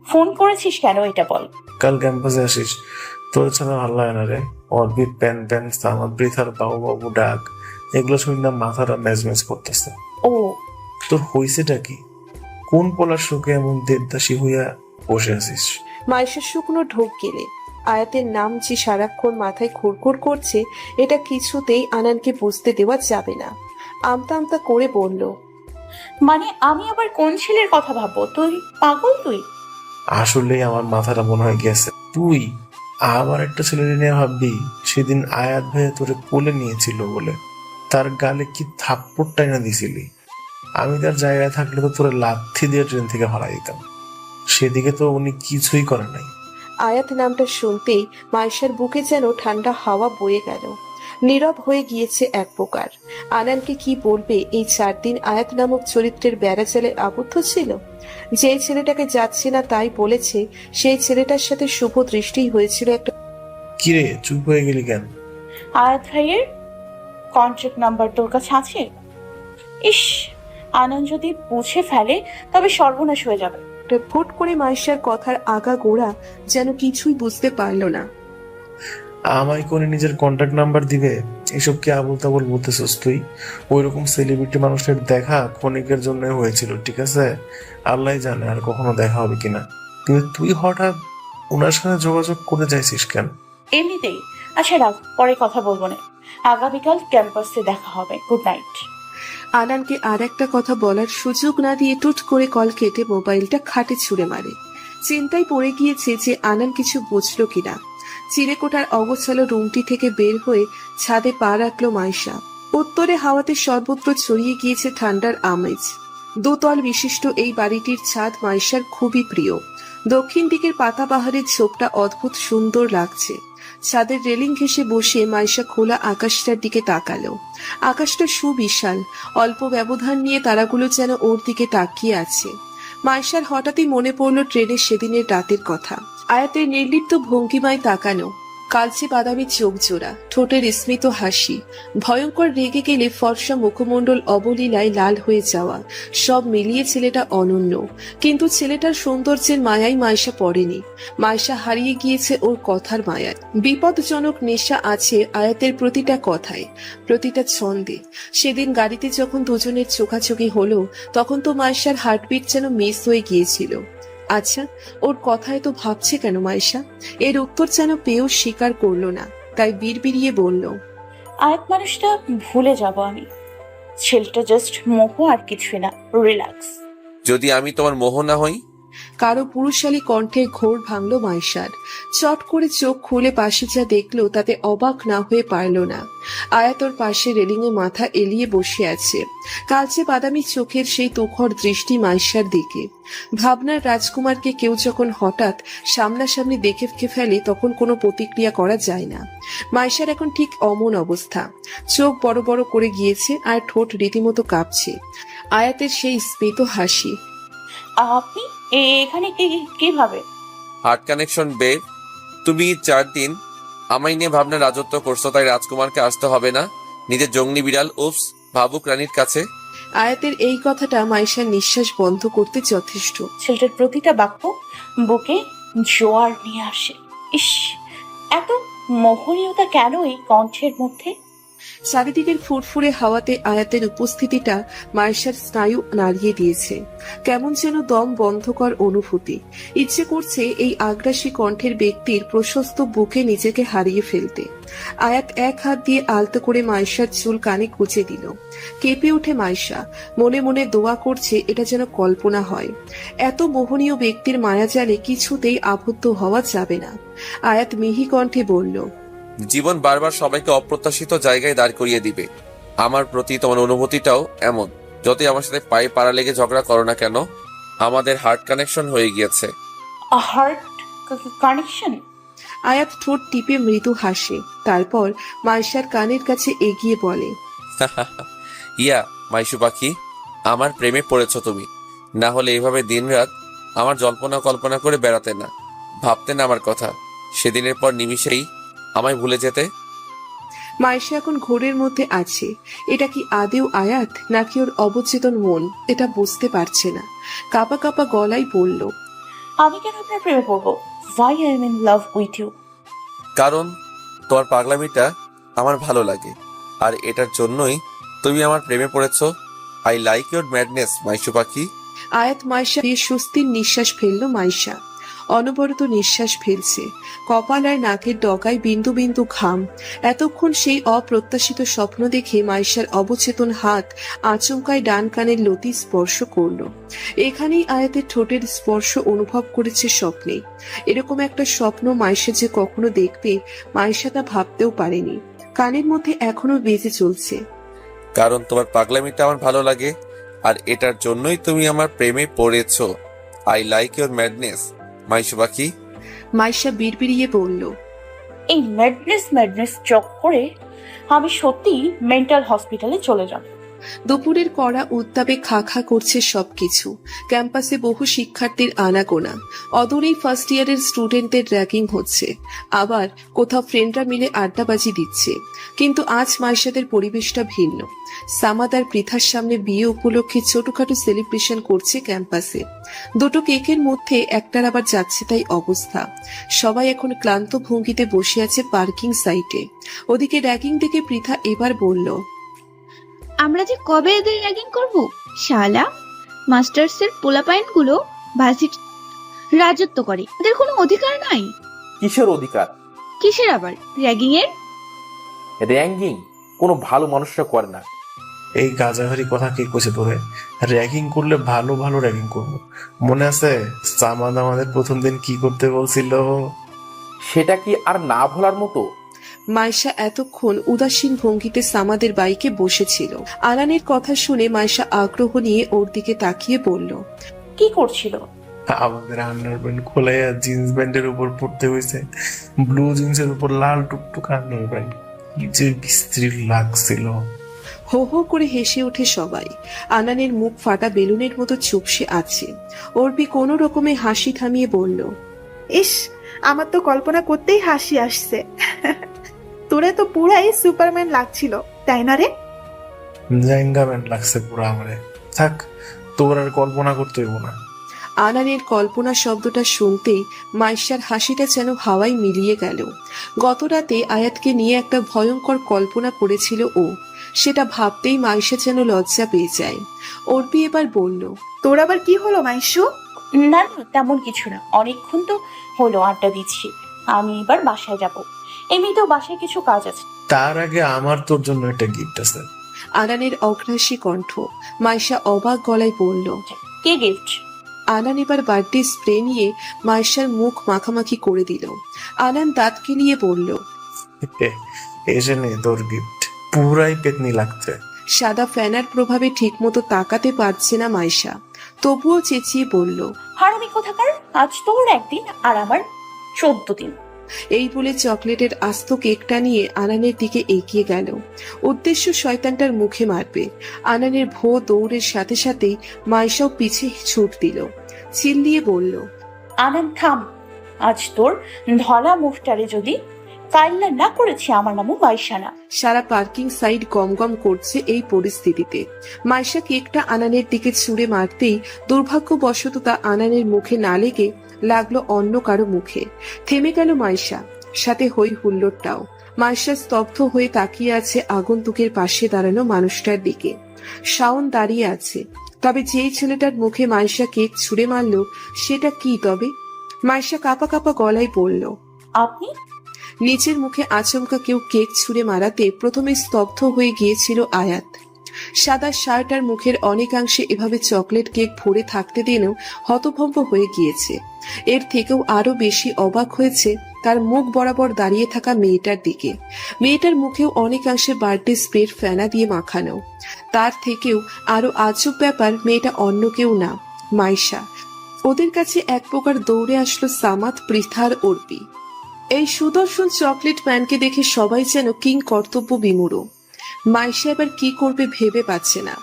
ফোন করেছিস কেন এটা বল। কাল ক্যাম্পাসে আসিস, তোর ছাড়া ভালো লাগে না রে। অর্বিট প্যান প্যান আমার বৃথার বাবু বাবু ডাক, এগুলো শুনি না মাথাটা ম্যাজম্যাজ করতেছে। ও তোর হইছেটা কি? কোন পলার শোকে এমন দেবদাসী হইয়া বসে আছিস? মাইশা শুকনো ঢোক গেলে। আয়াতের নাম যে সারাক্ষণ মাথায় খুরখুর করছে, এটা কিছুতেই আনানকে বুঝতে দেওয়া যাবে না। আমতা আমতা করে বলল, মানে আমি আবার কোন ছেলের কথা ভাববো? তুই পাগল তুই? আসলে আমার মাথাটা মনে হয় গেছে। তুই আবার একটা ছেলে নিয়ে ভাববি? সেদিন আয়াত ভাইয়া তোরে কোলে নিয়েছিল বলে তার গালে কি থাপ্পড়টাই না দিছিলি। আমি তার জায়গায় থাকলে তো তোরে লাথি দিয়ে ট্রেন থেকে হারাই দিতাম। সেদিকে তো উনি কিছুই করে নাই। আয়াত নামটা শুনতেই মাইশার বুকে যেন ঠান্ডা হাওয়া বয়ে গেল। নীরব হয়ে গিয়েছে এক প্রকার। আনানকে কি বলবে? এই 4 দিন আয়াত নামক চরিত্রের বেড়াজালে আবদ্ধ ছিল। যে ছেলেটাকে যাচ্ছে না তাই বলেছে, সেই ছেলেটার সাথে শুভ দৃষ্টি হয়েছিল একটা। কিরে চুপ হয়ে গেলি কেন? আয়াত ভাইয়ের কন্ট্যাক্ট নাম্বার তোর কাছে আছে? ইস, আনন্দ যদি বুঝে ফেলে তবে সর্বনাশ হয়ে যাবে। ফুট করে মাইশার কথার আগা গোড়া যেন কিছুই বুঝতে পারল না। আমায় কোনে নিজের কন্ট্যাক্ট নাম্বার দিবে? এসব কি আবল তাবল বলতেছস তুই? ওইরকম সেলিব্রিটি মানুষের দেখা ক্ষণিকের জন্য হয়েছিল, ঠিক আছে? আল্লাহ জানে আর কখনো দেখা হবে কিনা। কিন্তু তুই হঠাৎ ওনার সাথে যোগাযোগ করে যাইছিস কেন? এমনিতেই। আচ্ছা রাখ, পরে কথা বলবো না। আগামীকাল ক্যাম্পাসে দেখা হবে। Good night. আনানকে আর একটা কথা বলার সুযোগ না দিয়ে টুট করে কল কেটে মোবাইলটা খাটে ছুঁড়ে মারে। চিন্তায় পড়ে গিয়েছে যে আনান কিছু বুঝলো কিনা। চিলেকোঠার অগোছালো রুমটি থেকে বের হয়ে ছাদে পা রাখলো মাইশা। উত্তরে হাওয়াতে সর্বত্র ছড়িয়ে গিয়েছে ঠান্ডার আমেজ। 2 তল বিশিষ্ট এই বাড়িটির ছাদ মাইশার খুবই প্রিয়। দক্ষিণ দিকের পাতাবাহারের ঝোপটা অদ্ভুত সুন্দর লাগছে। ছাদের রেলিং ঘেঁষে বসে মাইশা খোলা আকাশটার দিকে তাকালো। আকাশটা সুবিশাল, অল্প ব্যবধান নিয়ে তারাগুলো যেন ওর দিকে তাকিয়ে আছে। মাইশার হঠাৎই মনে পড়ল ট্রেনের সেদিনের রাতের কথা। আয়াতের নির্লিপ্ত ভঙ্গিমায় তাকানো, কালচে বাদামি চোখ জোড়া, ঠোঁটের স্মিত হাসি, ভয়ঙ্কর রেগে গেলে ফর্সা মুখমণ্ডল অবলীলায় লাল হয়ে যাওয়া, সব মিলিয়ে ছেলেটা অনন্য। কিন্তু ছেলেটার সৌন্দর্যের মায়ায় মাইশা পড়েনি। মাইশা হারিয়ে গিয়েছে ওর কথার মায়ায়। বিপদজনক নেশা আছে আয়াতের প্রতিটা কথায়, প্রতিটা ছন্দে। সেদিন গাড়িতে যখন দুজনের চোখাচোখি হলো, তখন তো মাইশার হার্টবিট যেন মিস হয়ে গিয়েছিল। আচ্ছা, ওর কথায় তো ভাবছে কেন মাইশা? এর উত্তর যেন পেয়েও স্বীকার করলো না, তাই বিড়বিড়িয়ে বলল, আয়াত মানুষটা ভুলে যাব আমি। ছেলেটা জাস্ট মোহ আর কিছুই না, রিল্যাক্স। যদি আমি তোমার মোহ না হই? কারো পুরুষালী কণ্ঠে ঘোর ভাঙল মাইশার। চট করে চোখ খুলে পাশে যা দেখলো তাতে অবাক না হয়ে পারল না। আয়াত ওর পাশে রেলিংয়ে মাথা এলিয়ে বসে আছে, কালচে বাদামি চোখের সেই তুখর দৃষ্টি মাইশার দিকে। ভাবনার রাজকুমারকে কেউ যখন হঠাৎ সামনাসামনি দেখে ফেলে তখন কোনো প্রতিক্রিয়া করা যায় না। মাইশার এখন ঠিক অমন অবস্থা, চোখ বড় বড় করে গিয়েছে আর ঠোঁট রীতিমতো কাঁপছে। আয়াতের সেই স্মিত হাসি। আপনি এখানে কিভাবে? Heart connection babe. তুমি 4 দিন আমায় নিয়ে ভাবনা রাজত্ব করছো, তাই রাজকুমারকে আসতে হবে না নিজের জঙ্গলি বিড়াল উপস ভাবুক রানীর কাছে। আয়াতের এই কথাটা মাইশার নিঃশ্বাস বন্ধ করতে যথেষ্ট। ছেলেটার প্রতিটা বাক্য বুকে জোয়ার নিয়ে আসে। ইস, এত মোহনীয়তা কেন এই কণ্ঠের মধ্যে? চারিদিকের ফুরফুরে হাওয়াতে আয়াতের উপস্থিতিটা মাইশার স্নায়ু নাড়িয়ে দিয়েছে। কেমন যেন দম বন্ধকর অনুভূতি। ইচ্ছে করছে এই আগ্রাসী কণ্ঠের ব্যক্তির প্রশস্ত বুকে নিজেকে হারিয়ে ফেলতে। আয়াত এক হাত দিয়ে আলতো করে মাইশার চুল কানে কুঁচে দিল। কেঁপে ওঠে মাইশা, মনে মনে দোয়া করছে এটা যেন কল্পনা হয়। এত মোহনীয় ব্যক্তির মায়াজালে কিছুতেই আবদ্ধ হওয়া যাবে না। আয়াত মিহি কণ্ঠে বলল, জীবন বারবার সবাইকে অপ্রত্যাশিত জায়গায় দাঁড় করিয়ে দিবে। আমার প্রতি তোমার অনুভূতিটাও এমন। যতই আমার সাথে পায়ে পাড়া লেগে ঝগড়া করো না কেন, আমাদের হার্ট কানেকশন হয়ে গিয়েছে। Heart connection? আয়াত ঠোঁট টিপে মৃদু হাসে, তারপর মাইশার কানের কাছে এগিয়ে বলে, ইয়া মাইশু পাখি, আমার প্রেমে পড়েছ তুমি। না হলে এভাবে দিনরাত আমার জল্পনা কল্পনা করে বেড়াতে না, ভাবতে না আমার কথা। সেদিনের পর নিমিষেই আমায় ভুলে যেতে। মাইশা এখন ঘোরের মধ্যে আছে। এটা কি আদেও আয়াত নাকি ওর অবচেতন মন, এটা বুঝতে পারছে না। কাপা কাপা গলায় বলল, আমি কেন আপনার প্রেমে পড়বো? Why I am in love with you? কারণ তোমার পাগলামিটা আমার ভালো লাগে, আর এটার জন্যই তুমি আমার প্রেমে পড়েছো। আই লাইক ইউর ম্যাডনেস মাইশু পাখি। আয়াত মাইশা দিয়ে স্বস্তির নিঃশ্বাস ফেললো। মাইশা অনবরত নিঃশ্বাস ফেলছে, কপাল আর নাকের ডগায় বিন্দু বিন্দু ঘাম। এতক্ষণ সেই অপ্রত্যাশিত স্বপ্ন দেখে মাইশার অবচেতন হাত আচমকায় ডান কানের লতি স্পর্শ করলো। এখানেই আয়াতের ঠোঁটের স্পর্শ অনুভব করেছে স্বপ্নে। এরকম একটা স্বপ্ন মাইশা যে কখনো দেখবে মাইশা তা ভাবতেও পারেনি। কানের মধ্যে এখনো বেজে চলছে, কারণ তোমার পাগলামিটা আমার ভালো লাগে, আর এটার জন্যই তুমি আমার প্রেমে পড়েছো। আই লাইক ইউর ম্যাডনেস মাইশু পাখি। মাইশা বিড়বিড়িয়ে বলল, এই ম্যাডনেস চক্করে আমি সত্যি মেন্টাল হসপিটালে চলে যাব। দুপুরের কড়া উত্তাপে খা খা করছে সবকিছু। ক্যাম্পাসে বহু শিক্ষার্থীর আনাগোনা। অদূরেই ফার্স্ট ইয়ারের স্টুডেন্টদের র্যাগিং হচ্ছে, আবার কোথাও ফ্রেন্ডরা মিলে আড্ডাবাজি দিচ্ছে। কিন্তু আজ মাইশাদের পরিবেশটা ভিন্ন। সামাদ আর পৃথার সামনে বিয়ে উপলক্ষে ছোটখাটো সেলিব্রেশন করছে ক্যাম্পাসে। দুটো কেকের মধ্যে একটার আবার যাচ্ছে তাই অবস্থা। সবাই এখন ক্লান্ত ভঙ্গিতে বসে আছে পার্কিং সাইটে। ওদিকে র্যাগিং দেখে পৃথা এবার বলল, আমরা যে কবে এদের র্যাগিং করব? শালা মাস্টার্সের পোলাপাইন গুলো ভার্সিটি রাজত্ব করে, ওদের কোনো অধিকার নাই। কিসের অধিকার? কিসের আবার র্যাগিং এর? র্যাঙ্কিং কোনো ভালো মানুষরা করে না। এই গাজাহারি কথা কে কইছে তোরে? র্যাগিং করলে ভালো ভালো র্যাগিং করবো। মনে আছে সামাদ আমাদের প্রথম দিন কি করতে বলছিল? সেটা কি আর না ভোলার মতো? মাইশা এতক্ষণ উদাসীন ভঙ্গিতে সামাদের বাইকে বসেছিল। আলানের কথা শুনে মাইশা আগ্রহ নিয়ে ওর দিকে তাকিয়ে বলল, কি করছিল? আমাদের আন্ডার প্যান্ট খোলাই আর জিন্স প্যান্টের উপর পড়তে হয়েছে ব্লু জিন্সের উপর লাল টুকটুক আন্ডার প্যান্ট। কি যে বিশ্রী লাগছিল। হো হো করে হেসে ওঠে সবাই। আনানের মুখ ফাটা বেলুনের মতো চুপসে আছে। অর্পি কোনো রকমে হাসি থামিয়ে বলল, ইস, আমার তো কল্পনা করতেই হাসি আসছে। তোরে তো পুরাই সুপারম্যান লাগছিল, তাই না রে? জাইঙ্গা প্যান্ট লাগছে পুরো আমারে। থাক, তোর আর কল্পনা করতে হইব না। আনানের কল্পনা শব্দটা শুনতেই মাইশার হাসিটা যেন হাওয়ায় মিলিয়ে গেল। গত রাতে আয়াতকে নিয়ে একটা ভয়ঙ্কর কল্পনা করেছিল ও, সেটা ভাবতেই মাইশা যেন লজ্জা পেয়ে যায়। অর্পি এবার বলল, তোর আবার কি হলো মাইশু? না না, তেমন কিছু না। অনেকক্ষণ তো হলো আড্ডা দিচ্ছি, আমি এবার বাসায় যাব। এমনিতেও বাসায় কিছু কাজ আছে। তার আগে আমার তোর জন্য একটা গিফট আছে। আনানের অগ্রাসী কণ্ঠ। মাইশা অবাক গলায় বলল, কে গিফট? আনান এবার বার্থডে স্প্রে নিয়ে মাইশার মুখ মাখামাখি করে দিল। আনান দাঁত কিলিয়ে বলল, এসে নে তোর গিফট, পুরাই পেতনি লাগছে। সাদা ফ্যানার প্রভাবে ঠিকমতো তাকাতে পারছে না মাইশা, তবুও চেঁচিয়ে বলল, হারামি কোথাকার, আজ তোর একদিন আর আমার 14 দিন। এই বলে চকলেটের আস্ত কেকটা নিয়ে আনানের দিকে এগিয়ে গেল। উদ্দেশ্য শয়তানটার মুখে মারবে। আনানের ভো দৌড়ের সাথে সাথেই মাইশাও পিছে ছুট দিল। চিল্লিয়ে বলল, আনন্দ থাম, আজ তোর ধলা মুখটারে যদি কাইল্লা না করেছি আমার নামও মাইশা না। সারা পার্কিং সাইড গমগম করছে এই পরিস্থিতিতে। মাইশা কেকটা আনানের দিকে ছুঁড়ে মারতেই দুর্ভাগ্যবশত তা আনানের মুখে না লেগে লাগলো অন্য কারো মুখে। থেমে গেল মাইশা, সাথে হই হুল্লোড়টাও। মাইশা স্তব্ধ হয়ে তাকিয়ে আছে আগন্তুকের পাশে দাঁড়ানো মানুষটার দিকে। শাওন দাঁড়িয়ে আছে, তবে যেই ছেলেটার মুখে মাইশা কেক ছুঁড়ে মারল সেটা কি তবে? মাইশা কাঁপা কাঁপা গলায় বলল, আপনি? নিচের মুখে আচমকা কেউ কেক ছুঁড়ে মারাতে প্রথমে স্তব্ধ হয়ে গিয়েছিল আয়াত। সাদা শার্ট আর মুখের অনেকাংশে এভাবে চকলেট কেক ভরে থাকতে দিলেও হতভম্ব হয়ে গিয়েছে। এর থেকেও আরো বেশি অবাক হয়েছে তার মুখ বরাবর দাঁড়িয়ে থাকা মেয়েটার দিকে। মেয়েটার মুখেও অনেকাংশে বার্থডে স্প্রের ফেনা দিয়ে মাখানো। তার থেকেও আরো আজব ব্যাপার, মেয়েটা অন্য কেউ না, মাইশা। ওদের কাছে এক প্রকার দৌড়ে আসলো সামাদ, পৃথা আর অর্পি। এই সুদর্শন চকলেট ম্যানকে দেখে সবাই যেন কিং কর্তব্য বিমূঢ়। মাইশা এবার কি করবে ভেবে পাচ্ছে না।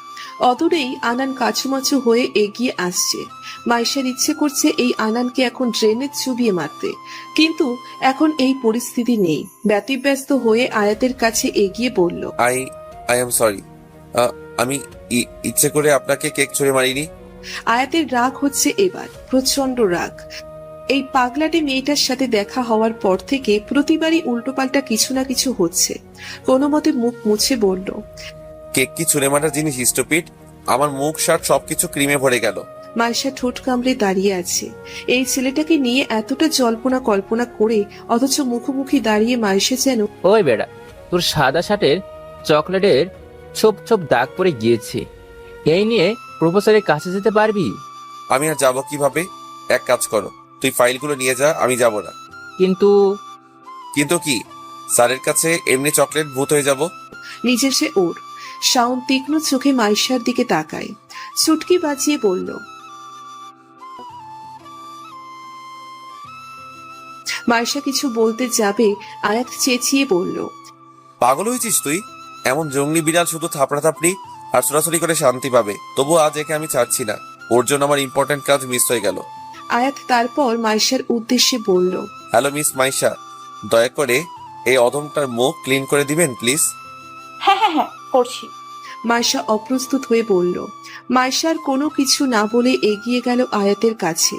অদূরেই আনান কাছুমাছু হয়ে এগিয়ে আসছে। মাইশার ইচ্ছে করছে এই আনানকে এখন ড্রেনে চুবিয়ে মারতে, কিন্তু এখন এই পরিস্থিতি নেই। ব্যতিব্যস্ত হয়ে আয়াতের কাছে এগিয়ে বলল, আই এম সরি। আমি ইচ্ছে করে আপনাকে কেক ছুঁড়ে মারিনি। আয়াতের রাগ হচ্ছে এবার, প্রচন্ড রাগ। এই পাগলাটে মেয়েটার সাথে দেখা হওয়ার পর থেকে প্রতিবারই উল্টোপাল্টা কিছু না কিছু হচ্ছে। কোনো মতে মুখ মুছে বলল, কেক কি ছুঁড়ে মারার জিনিস স্টুপিড? আমার মুখ শার্ট সবকিছু ক্রিমে ভরে গেল। মাইশা ঠোঁট কামড়ে দাঁড়িয়ে আছে। এই ছেলেটাকে নিয়ে এতটা জল্পনা কল্পনা করে অথচ মুখোমুখি দাঁড়িয়ে মাইশা যেন, ওই বেড়া, তোর সাদা শার্টের চকলেটের ছোপ ছোপ দাগ পড়ে গিয়েছে, এই নিয়ে প্রফেসরের কাছে যেতে পারবি? আমি আর যাবো কিভাবে? এক কাজ করো, তুই ফাইলগুলো নিয়ে যা, আমি যাব না। কিন্তু কিন্তু কি? স্যারের কাছে এমনি চকলেট ভূত হয়ে যাব। নিজে সে ওর। শাওন তীক্ষ্ণ চোখে মাইশার দিকে তাকায়, চুটকি বাজিয়ে বলল, মাইশা কিছু বলতে যাবে, আয়াত চেঁচিয়ে বলল, পাগল হয়েছিস তুই? এমন জঙ্গলি বিড়াল শুধু থাপড়াথাপড়ি আর ছোড়াছুড়ি করে শান্তি পাবে। তবু আজ একে আমি ছাড়ছি না, ওর জন্য আমার ইম্পর্টেন্ট কাজ মিস হয়ে গেল। আয়াত তারপর মাইশার উদ্দেশ্যে বলল, হ্যালো মিস মাইশা, দয়া করে এই অধমটার মুখ ক্লিন করে দিবেন প্লিজ। হ্যাঁ হ্যাঁ হ্যাঁ, করছি। মাইশা অপ্রস্তুত হয়ে বলল। মাইশার কোনো কিছু না বলে এগিয়ে গেল আয়াতের কাছে।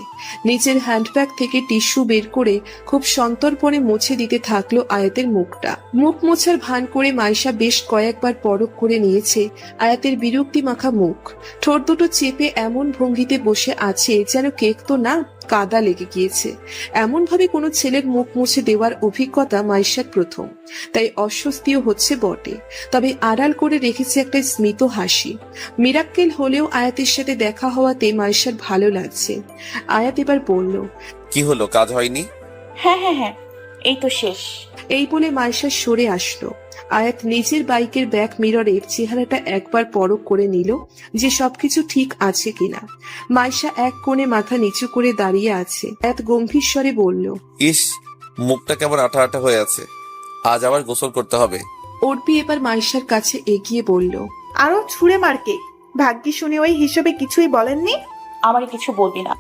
নিজের হ্যান্ডব্যাগ থেকে টিস্যু বের করে খুব সন্তর্পণে মুছে দিতে থাকলো আয়াতের মুখটা। মুখ মোছার ভান করে মাইশা বেশ কয়েকবার পরখ করে নিয়েছে আয়াতের বিরক্তি মাখা মুখ। ঠোঁট দুটো চেপে এমন ভঙ্গিতে বসে আছে যেন কেক তো না, কাদা লেগে গিয়েছে। এমন ভাবে কোনো ছেলের মুখ মুছে দেওয়ার অভিজ্ঞতা মাইশার প্রথম, তাই অস্বস্তিও হচ্ছে বটে। তবে আড়াল করে রেখেছে একটা স্মিত হাসি। মিরাক্কেল হলেও আয়াতের সাথে দেখা হওয়াতে মাইশার ভালো লাগছে। আয়াত এবার বলল, কি হলো, কাজ হয়নি? হ্যাঁ হ্যাঁ হ্যাঁ, এই তো শেষ। এই বলে মাইশা সরে আসলো। আয়াত নিজের বাইকের ব্যাক মিররের চেহারাটা একবার পরখ করে নিল যে সবকিছু ঠিক আছে কিনা। মাইশা এক কোণে মাথা নিচু করে দাঁড়িয়ে আছে। আয়াত গম্ভীর স্বরে বলল, ইস, মুখটা কেমন আঠা আঠা হয়ে আছে, আজ আবার গোসল করতে হবে। অর্পি এবার মাইশার কাছে এগিয়ে বলল, আরো ছুঁড়ে মারকে, ভাগ্যি শুনে ওই হিসেবে কিছুই বলেননি। আমার কিছু বলবি না,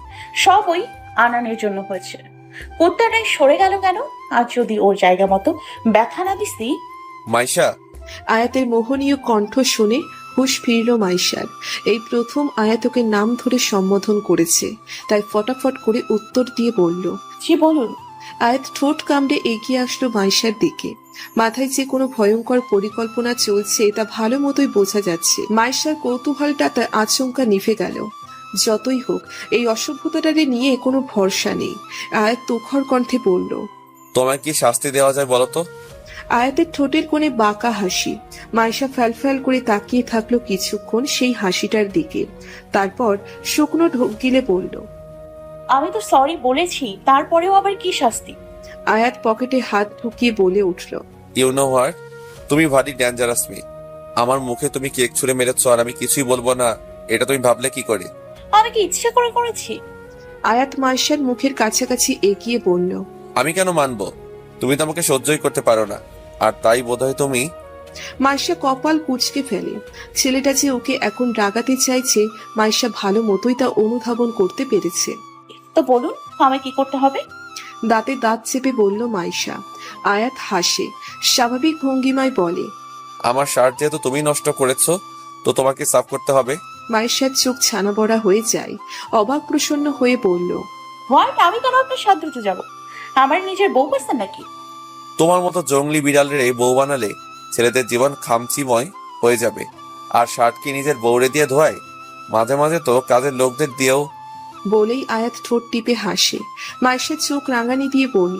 সব ওই আনানের জন্য হয়েছে। কুত্তাটাই সরে গেল কেন? আর যদি ওর জায়গা মতো ব্যথা না দিসি। মাইশা। আয়াতের মোহনীয় কণ্ঠ শুনে হুঁশ ফিরল মাইশার। এই প্রথম আয়াত ওকে নাম ধরে সম্বোধন করেছে, তাই ফটাফট করে উত্তর দিয়ে বলল, জি বলুন। আয়াত ঠোঁট কামড়ে এগিয়ে আসলো মাইশার দিকে। মাথায় যে কোনো ভয়ঙ্কর পরিকল্পনা চলছে তা ভালো মতোই বোঝা যাচ্ছে। মাইশার কৌতূহলটা তার আচমকা নিভে গেল। যতই হোক এই অসভ্যতাটারে নিয়ে কোনো ভরসা নেই। আয়াত তুখর কণ্ঠে বলল, তোমায় কি শাস্তি দেওয়া যায় বলো তো? আয়াতের ঠোঁটের কোণে বাঁকা হাসি। মাইশা ফ্যালফ্যাল করে তাকিয়ে থাকলো কিছুক্ষণ সেই হাসিটার দিকে, তারপর শুকনো ঢোক গিলে বলল, আমি তো সরি বলেছি, তারপরেও আবার কি শাস্তি? আয়াত পকেটে হাত ঢুকিয়ে বলে উঠল, ইউ নো হোয়াট, তুমি ভারী ডেঞ্জারাস মেয়ে। আমার মুখে তুমি কেক ছুঁড়ে মেরেছ আর আমি কিছুই বলবো না, এটা তুমি ভাবলে কি করে? আমি কি ইচ্ছা করে করেছি? আয়াত মাইশার মুখের কাছাকাছি এগিয়ে বলল, আমি কেন মানবো? তুমি তো আমাকে সহ্যই করতে পারো না, আর তাই বোধহয় তুমি। মাইশা কপাল কুঁচকে ফেলে। ছেলেটা যে ওকে এখন রাগাতে চাইছে মাইশা ভালো মতোই তা অনুধাবন করতে পেরেছে। তো বলুন, আমায় কি করতে হবে? দাঁতে দাঁত চেপে বলল মাইশা। আয়াত হাসে, স্বাভাবিক ভঙ্গিমায় বলে, আমার শার্ট যেহেতু তুমি নষ্ট করেছো, তো তোমাকে সাফ করতে হবে। মাইশার চোখ ছানা বড়া হয়ে যায়, অবাক প্রসন্ন হয়ে বলল, হোয়াট? আমি কেন আপনার সাথ ধরতে যাবো? আমার নিজের বউ পাচ্ছেন নাকি? তোমার মতো জঙ্গলি বিড়ালের এই বউ বানালে ছেলেদের জীবন খামচিময় হয়ে যাবে। আর শার্ট কি নিজের বউরে দিয়ে ধোয়? মাঝে মাঝে তো কাজের লোকদের দিয়েও। বলেই আয়াত ঠোঁট টিপে হাসে। মাইশা চোখ রাঙানি দিয়ে বলল,